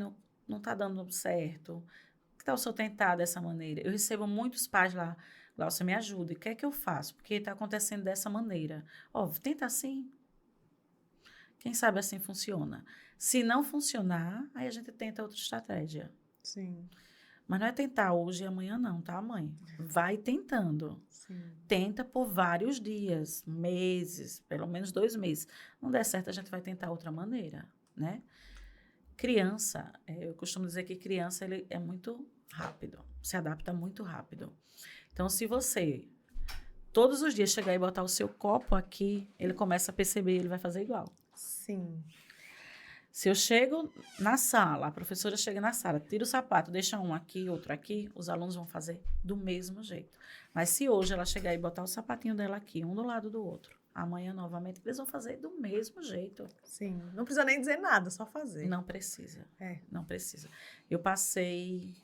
não tá dando certo. Que tal se eu tentar dessa maneira? Eu recebo muitos pais lá, Glaucia, me ajuda, o que é que eu faço? Porque está acontecendo dessa maneira. Ó, tenta assim. Quem sabe assim funciona. Se não funcionar, aí a gente tenta outra estratégia. Sim. Mas não é tentar hoje e amanhã não, tá, mãe? Vai tentando. Sim. Tenta por vários dias, meses, pelo menos 2 meses. Não der certo, a gente vai tentar outra maneira, né? Criança, eu costumo dizer que criança ele é muito rápido, se adapta muito rápido. Então, se você todos os dias chegar e botar o seu copo aqui, ele começa a perceber, ele vai fazer igual. Sim. Se eu chego na sala, a professora chega na sala, tira o sapato, deixa um aqui, outro aqui, os alunos vão fazer do mesmo jeito. Mas se hoje ela chegar e botar o sapatinho dela aqui, um do lado do outro, amanhã novamente, eles vão fazer do mesmo jeito. Sim. Não precisa nem dizer nada, só fazer. Não precisa. É. Não precisa. Eu passei,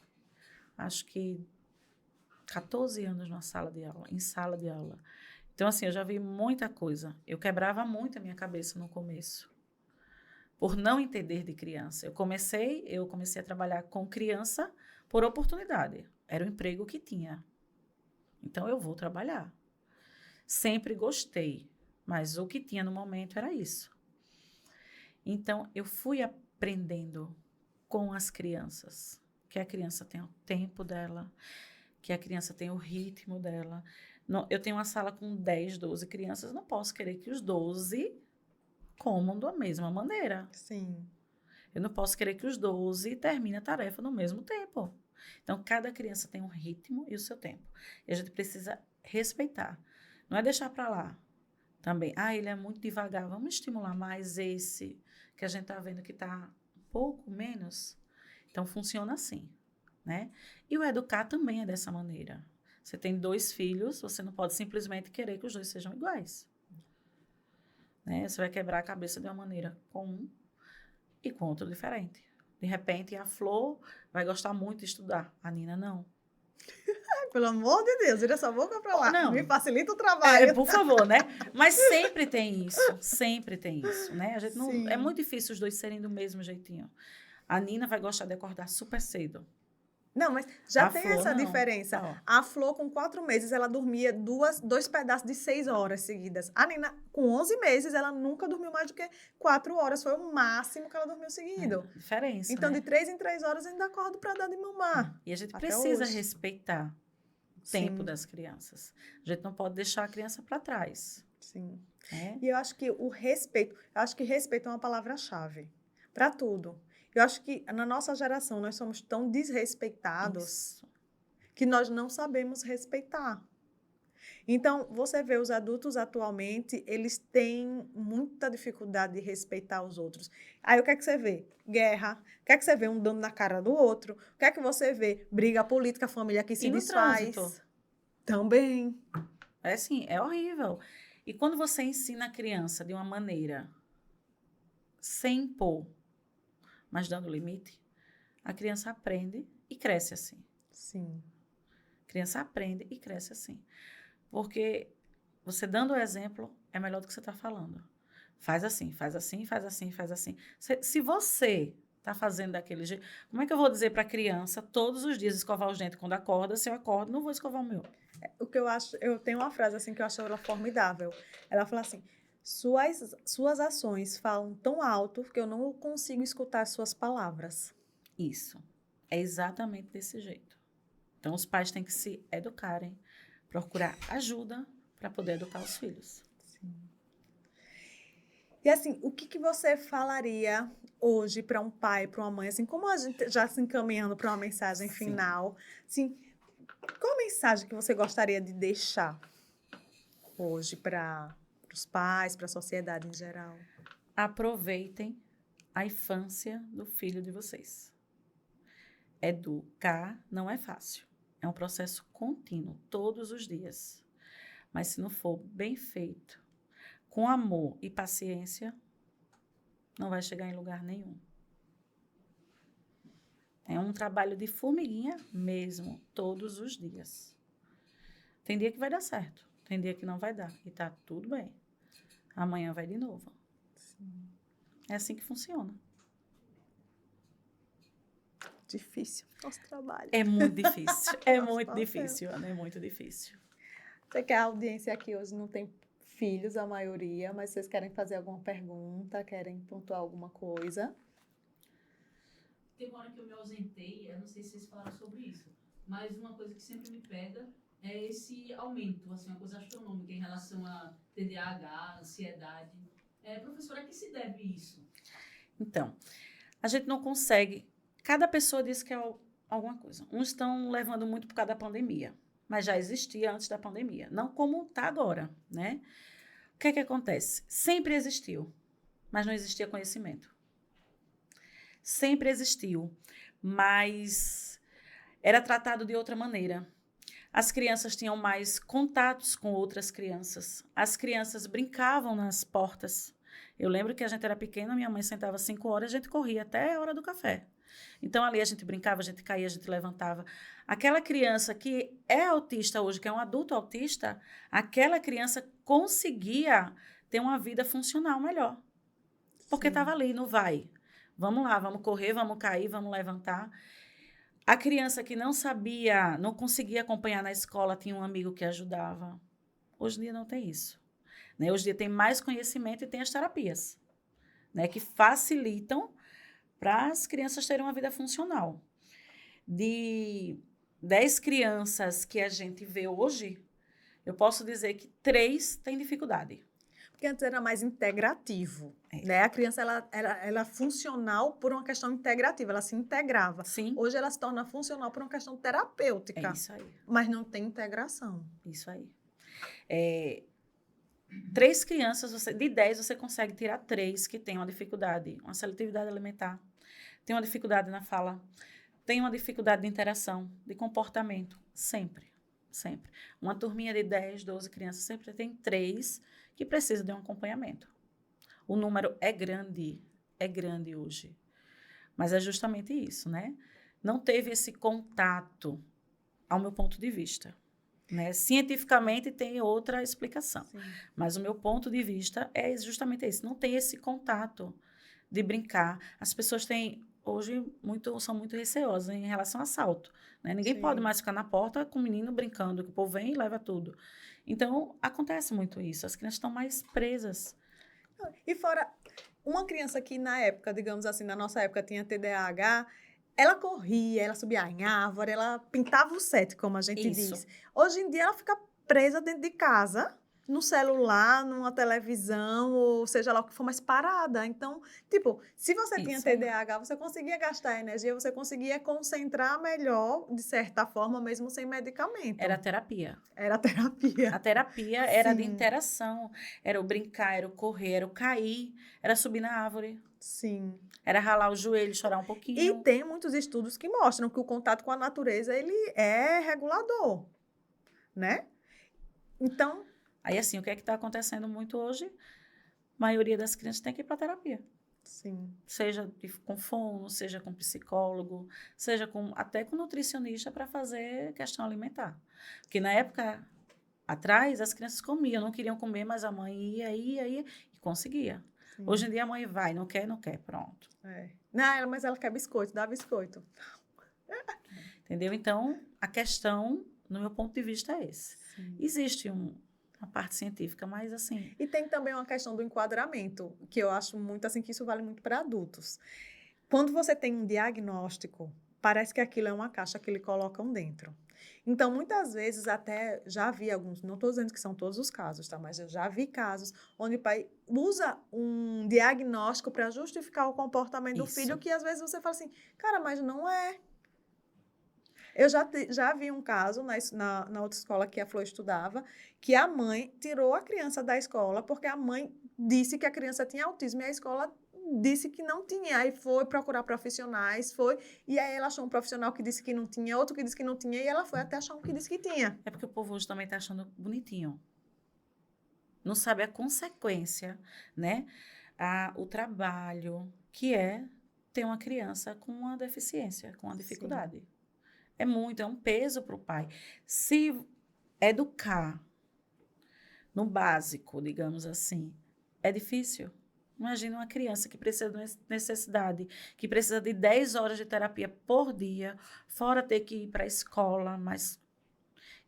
acho que 14 anos em sala de aula. Então, assim, eu já vi muita coisa. Eu quebrava muito a minha cabeça no começo, por não entender de criança. Eu comecei a trabalhar com criança por oportunidade. Era o emprego que tinha. Então, eu vou trabalhar. Sempre gostei, mas o que tinha no momento era isso. Então, eu fui aprendendo com as crianças, que a criança tem o tempo dela, que a criança tem o ritmo dela. Não, eu tenho uma sala com 10, 12 crianças, não posso querer que os 12 comam da mesma maneira. Sim. Eu não posso querer que os 12 terminem a tarefa no mesmo tempo. Então, cada criança tem um ritmo e o seu tempo. E a gente precisa respeitar. Não é deixar para lá também. Ele é muito devagar. Vamos estimular mais esse que a gente está vendo que está um pouco menos. Então, funciona assim, né? E o educar também é dessa maneira. Você tem 2 filhos, você não pode simplesmente querer que os 2 sejam iguais. Né? Você vai quebrar a cabeça de uma maneira com um e com outro diferente. De repente, a Flor vai gostar muito de estudar. A Nina, não. Ai, pelo amor de Deus, vira essa boca pra lá. Não. Me facilita o trabalho. Por favor, né? Mas sempre tem isso, né? A gente não, Sim. é muito difícil os 2 serem do mesmo jeitinho. A Nina vai gostar de acordar super cedo. Não, mas já A tem Flor, essa não. diferença. Ó. A Flor, com 4 meses, ela dormia 2 pedaços de 6 horas seguidas. A Nina, com 11 meses, ela nunca dormiu mais do que 4 horas. Foi o máximo que ela dormiu seguido. Diferença, Então, né? de 3 em 3 horas, eu ainda acordo para dar de mamar. E a gente Até precisa hoje. respeitar o tempo Sim. das crianças. A gente não pode deixar a criança para trás. Sim. Né? E eu acho que respeito é uma palavra-chave para tudo. Eu acho que na nossa geração nós somos tão desrespeitados Isso. que nós não sabemos respeitar. Então, você vê os adultos atualmente, eles têm muita dificuldade de respeitar os outros. Aí o que é que você vê? Guerra. O que é que você vê? Um dando na cara do outro. O que é que você vê? Briga política, família que se E no desfaz. trânsito? Também. É assim, é horrível. E quando você ensina a criança de uma maneira sem impor, mas dando limite, a criança aprende e cresce assim. Sim. A criança aprende e cresce assim. Porque você dando o exemplo é melhor do que você está falando. Faz assim, faz assim, faz assim, faz assim. Se você está fazendo daquele jeito, como é que eu vou dizer para a criança todos os dias escovar os dentes quando acorda? Se eu acordo, não vou escovar o meu. O que eu acho, eu tenho uma frase assim que eu acho ela formidável. Ela fala assim: suas ações falam tão alto que eu não consigo escutar suas palavras. Isso. É exatamente desse jeito. Então, os pais têm que se educarem procurar ajuda para poder educar os filhos. E assim, o que você falaria hoje para um pai, para uma mãe, assim, como a gente já se encaminhando para uma mensagem Sim. final, assim, qual a mensagem que você gostaria de deixar hoje para os pais, para a sociedade em geral? Aproveitem a infância do filho de vocês. Educar não é fácil. É um processo contínuo, todos os dias. Mas se não for bem feito, com amor e paciência, não vai chegar em lugar nenhum. É um trabalho de formiguinha mesmo, todos os dias. Tem dia que vai dar certo, tem dia que não vai dar. E tá tudo bem. Amanhã vai de novo. Sim. É assim que funciona. Difícil nosso trabalho. É muito difícil. É Nosso muito papel. difícil, Ana. É muito difícil. Sei que a audiência aqui hoje não tem filhos, a maioria, mas vocês querem fazer alguma pergunta, querem pontuar alguma coisa? Tem uma hora que eu me ausentei, eu não sei se vocês falaram sobre isso, mas uma coisa que sempre me pega é esse aumento, assim, uma coisa astronômica em relação a TDAH, ansiedade. Professora, a que se deve isso? Então, a gente não consegue. Cada pessoa diz que é alguma coisa. Uns estão levando muito por causa da pandemia, mas já existia antes da pandemia. Não como está agora, né? O que é que acontece? Sempre existiu, mas não existia conhecimento. Sempre existiu, mas era tratado de outra maneira. As crianças tinham mais contatos com outras crianças. As crianças brincavam nas portas. Eu lembro que a gente era pequena, minha mãe sentava 5 horas, a gente corria até a hora do café. Então, ali a gente brincava, a gente caía, a gente levantava. Aquela criança que é autista hoje, que é um adulto autista, aquela criança conseguia ter uma vida funcional melhor. Porque estava ali, no vai. Vamos lá, vamos correr, vamos cair, vamos levantar. A criança que não sabia, não conseguia acompanhar na escola, tinha um amigo que ajudava. Hoje em dia não tem isso. Né? Hoje em dia tem mais conhecimento e tem as terapias, né? Que facilitam para as crianças terem uma vida funcional. De 10 crianças que a gente vê hoje, eu posso dizer que 3 têm dificuldade. Porque antes era mais integrativo, né? A criança, ela era funcional por uma questão integrativa, ela se integrava. Sim. Hoje ela se torna funcional por uma questão terapêutica. É isso aí. Mas não tem integração. Isso aí. 3 crianças, de 10, você consegue tirar 3 que têm uma dificuldade, uma seletividade alimentar, tem uma dificuldade na fala, tem uma dificuldade de interação, de comportamento, sempre, sempre. Uma turminha de 10, 12 crianças, sempre tem 3 que precisam de um acompanhamento. O número é grande hoje, mas é justamente isso, né? Não teve esse contato, ao meu ponto de vista. Né? Cientificamente tem outra explicação, Sim. mas o meu ponto de vista é justamente esse, não tem esse contato de brincar. As pessoas têm, hoje, são muito receosas em relação a assalto. Né? Ninguém Sim. pode mais ficar na porta com o menino brincando, que o povo vem e leva tudo. Então, acontece muito isso, as crianças estão mais presas. E fora, uma criança que na época, digamos assim, na nossa época tinha TDAH, ela corria, ela subia em árvore, ela pintava o set, como a gente Isso. diz. Hoje em dia ela fica presa dentro de casa, no celular, numa televisão, ou seja lá o que for, mas parada. Então, tipo, se você tinha Isso aí. TDAH, você conseguia gastar energia, você conseguia concentrar melhor, de certa forma, mesmo sem medicamento. Era terapia. Era terapia. A terapia era de Sim. interação, era o brincar, era o correr, era o cair, era subir na árvore. Sim. Era ralar o joelho, chorar um pouquinho. E tem muitos estudos que mostram que o contato com a natureza, ele é regulador, né? Então, Aí, assim, o que é que está acontecendo muito hoje? A maioria das crianças tem que ir para terapia. sim. Seja com fono, seja com psicólogo, seja até com nutricionista para fazer questão alimentar. Porque na época atrás, as crianças comiam, não queriam comer, mas a mãe ia e conseguia. Sim. Hoje em dia a mãe vai, não quer, pronto. É. Não, mas ela quer biscoito, dá biscoito. Entendeu? Então, a questão, no meu ponto de vista, é esse. Sim. Existe uma parte científica, mas assim... E tem também uma questão do enquadramento, que eu acho muito assim, que isso vale muito para adultos. Quando você tem um diagnóstico, parece que aquilo é uma caixa que lhe colocam dentro. Então, muitas vezes, até já vi alguns, não estou dizendo que são todos os casos, tá? Mas eu já vi casos onde o pai usa um diagnóstico para justificar o comportamento do filho, Isso. que às vezes você fala assim, cara, mas não é. Eu já vi um caso na outra escola que a Flor estudava, que a mãe tirou a criança da escola porque a mãe disse que a criança tinha autismo e a escola disse que não tinha. Aí foi procurar profissionais, e aí ela achou um profissional que disse que não tinha, outro que disse que não tinha, e ela foi até achar um que disse que tinha. É porque o povo hoje também está achando bonitinho. Não sabe a consequência, né? O trabalho que é ter uma criança com uma deficiência, com uma dificuldade. É um peso para o pai. Se educar no básico, digamos assim, é difícil. Imagina uma criança que precisa de uma necessidade, que precisa de 10 horas de terapia por dia, fora ter que ir para a escola, mas...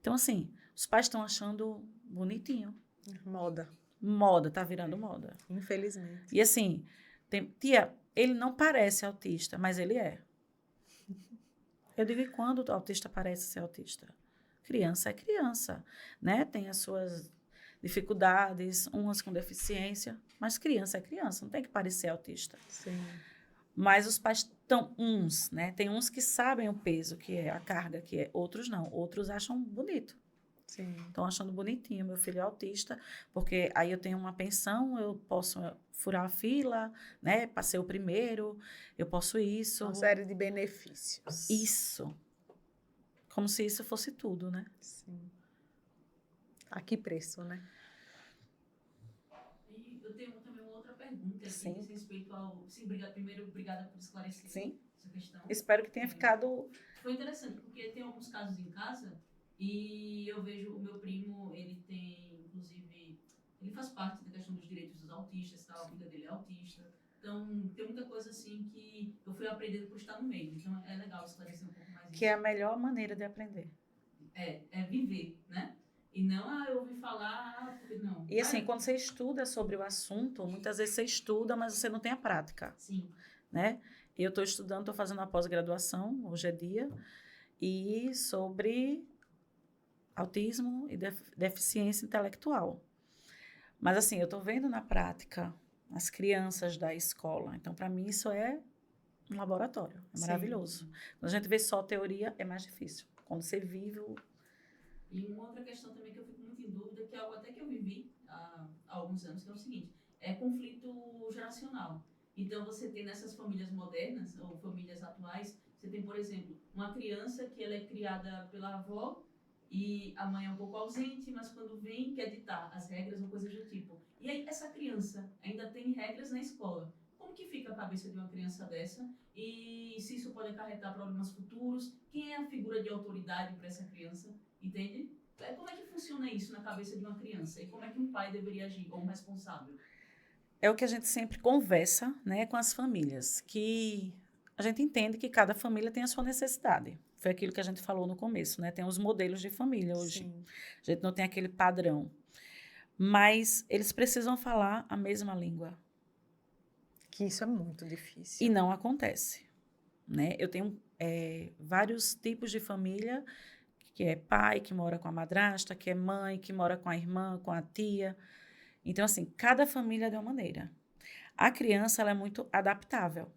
Então, assim, os pais estão achando bonitinho. Moda, Moda, tá virando moda. infelizmente. E assim, tia, ele não parece autista, mas ele é. Eu digo, e quando o autista parece ser autista? Criança é criança, né? Tem as suas dificuldades, umas com deficiência, mas criança é criança, não tem que parecer autista. Sim. Mas os pais estão né? Tem uns que sabem o peso que é, a carga que é, outros não. Outros acham bonito. Sim. Estão achando bonitinho, meu filho é autista, porque aí eu tenho uma pensão, eu posso furar a fila, né? Passei o primeiro, eu posso isso. Uma série de benefícios. Isso. Como se isso fosse tudo, né? Sim. A que preço, né? E eu tenho também uma outra pergunta que Sim. diz respeito ao... Sim, obrigada por esclarecer Sim. essa questão. Espero que tenha ficado... Foi interessante, porque tem alguns casos em casa e eu vejo o meu primo, ele tem, inclusive, ele faz parte da questão dos direitos dos autistas, tal, a filha dele é autista. Então, tem muita coisa assim que eu fui aprendendo por estar no meio. Então, é legal esclarecer um pouco mais isso. Que é a melhor maneira de aprender. É viver, né? E não, eu ouvi falar, porque não. E assim, quando você estuda sobre o assunto, muitas vezes você estuda, mas você não tem a prática. Sim. Né? Eu estou estudando, estou fazendo a pós-graduação, hoje é dia, e sobre autismo e deficiência intelectual. Mas assim, eu estou vendo na prática as crianças da escola. Então, para mim, isso é um laboratório. É maravilhoso. Quando a gente vê só teoria, é mais difícil. Quando você vive o... E uma outra questão também que eu fico muito em dúvida, que é algo até que eu vivi há alguns anos, que é o seguinte, é conflito geracional. Então, você tem nessas famílias modernas, ou famílias atuais, você tem, por exemplo, uma criança que ela é criada pela avó e a mãe é um pouco ausente, mas quando vem quer ditar as regras ou coisas do tipo. E aí, essa criança ainda tem regras na escola. Como que fica a cabeça de uma criança dessa? E se isso pode acarretar problemas futuros? Quem é a figura de autoridade para essa criança? Entende? Como é que funciona isso na cabeça de uma criança? E como é que um pai deveria agir como responsável? É o que a gente sempre conversa, né, com as famílias, que a gente entende que cada família tem a sua necessidade. Foi aquilo que a gente falou no começo, né? Tem os modelos de família hoje. Sim. A gente não tem aquele padrão. Mas eles precisam falar a mesma língua. Que isso é muito difícil. E não acontece, né? Eu tenho vários tipos de família, que é pai que mora com a madrasta, que é mãe que mora com a irmã, com a tia. Então, assim, cada família é de uma maneira. A criança, ela é muito adaptável.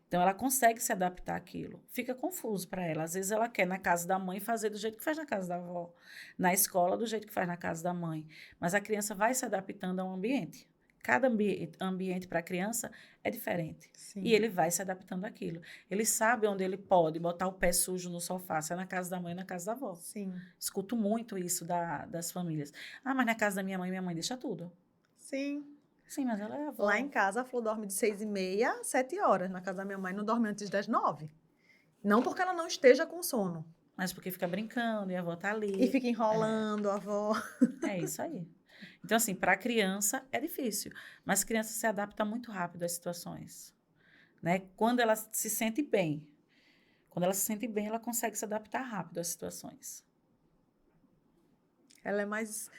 Então, ela consegue se adaptar àquilo. Fica confuso para ela. Às vezes, ela quer na casa da mãe fazer do jeito que faz na casa da avó. Na escola, do jeito que faz na casa da mãe. Mas a criança vai se adaptando ao ambiente. Cada ambiente para a criança é diferente. Sim. E ele vai se adaptando àquilo. Ele sabe onde ele pode botar o pé sujo no sofá, se é na casa da mãe ou na casa da avó. Sim. Escuto muito isso das famílias. Ah, mas na casa da minha mãe deixa tudo. Sim. Sim, mas ela é avó. Lá em casa, a Flor dorme de 6h30 a 7 horas. Na casa da minha mãe, não dorme antes das 9. Não porque ela não esteja com sono. Mas porque fica brincando e a avó tá ali. E fica enrolando a avó. É isso aí. Então, assim, para a criança é difícil, mas a criança se adapta muito rápido às situações, né? Quando ela se sente bem, ela consegue se adaptar rápido às situações. Ela é mais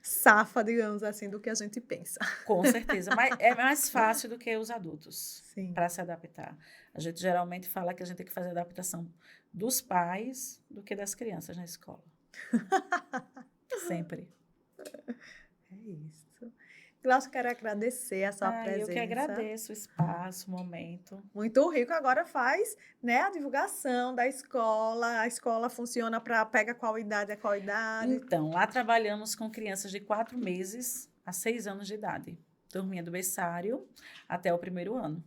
safa, digamos assim, do que a gente pensa. Com certeza, mas é mais fácil do que os adultos Sim. para se adaptar. A gente geralmente fala que a gente tem que fazer a adaptação dos pais do que das crianças na escola. Sempre. É isso. Glaucia, quero agradecer a sua presença. Eu que agradeço o espaço, o momento. Muito rico. Agora faz, né, a divulgação da escola. A escola funciona para pega qual idade a qual idade. Então, lá trabalhamos com crianças de 4 meses a 6 anos de idade. Turminha do berçário até o 1º ano.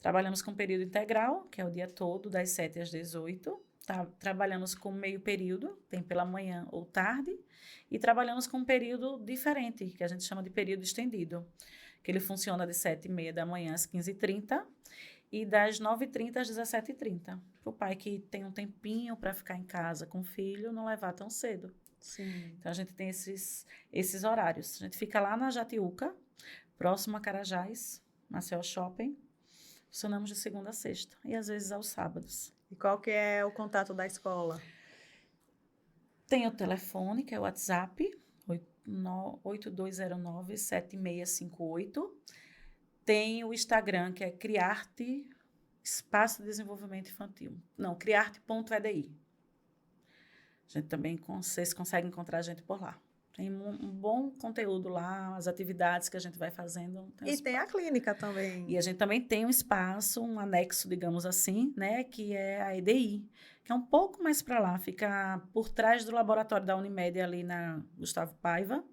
Trabalhamos com período integral, que é o dia todo, das 7 às 18. Trabalhamos com meio período, tem pela manhã ou tarde. E trabalhamos com um período diferente, que a gente chama de período estendido, que ele funciona de 7h30 da manhã às 15h30 e das 9h30 às 17h30. Para o pai que tem um tempinho para ficar em casa com o filho, não levar tão cedo. Sim. Então, a gente tem esses horários. A gente fica lá na Jatiuca, próximo a Carajás, Maceió Shopping. Funcionamos de segunda a sexta e, às vezes, aos sábados. E qual que é o contato da escola? Tem o telefone, que é o WhatsApp, 8209-7658. Tem o Instagram, que é Criarte Espaço de Desenvolvimento Infantil. Não, criarte.edi. A gente também, vocês conseguem encontrar a gente por lá. Tem um bom conteúdo lá, as atividades que a gente vai fazendo. Tem a clínica também. E a gente também tem um espaço, um anexo, digamos assim, né, que é a EDI, que é um pouco mais para lá, fica por trás do laboratório da Unimed, ali na Gustavo Paiva,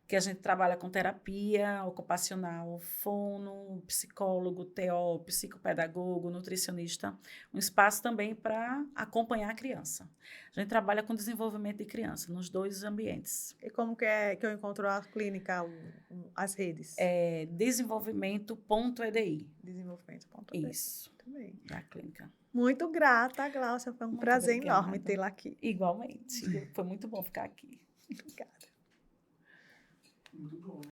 que a gente trabalha com terapia ocupacional, fono, psicólogo, TO, psicopedagogo, nutricionista. Um espaço também para acompanhar a criança. A gente trabalha com desenvolvimento de criança nos 2 ambientes. E como que é que eu encontro a clínica, as redes? É desenvolvimento.edi. Desenvolvimento.edi. Isso, Também. da clínica. Muito grata, Glaucia. Foi um Muito prazer obrigada. enorme tê-la aqui. Igualmente. Foi muito bom ficar aqui. Obrigada. Muito bom.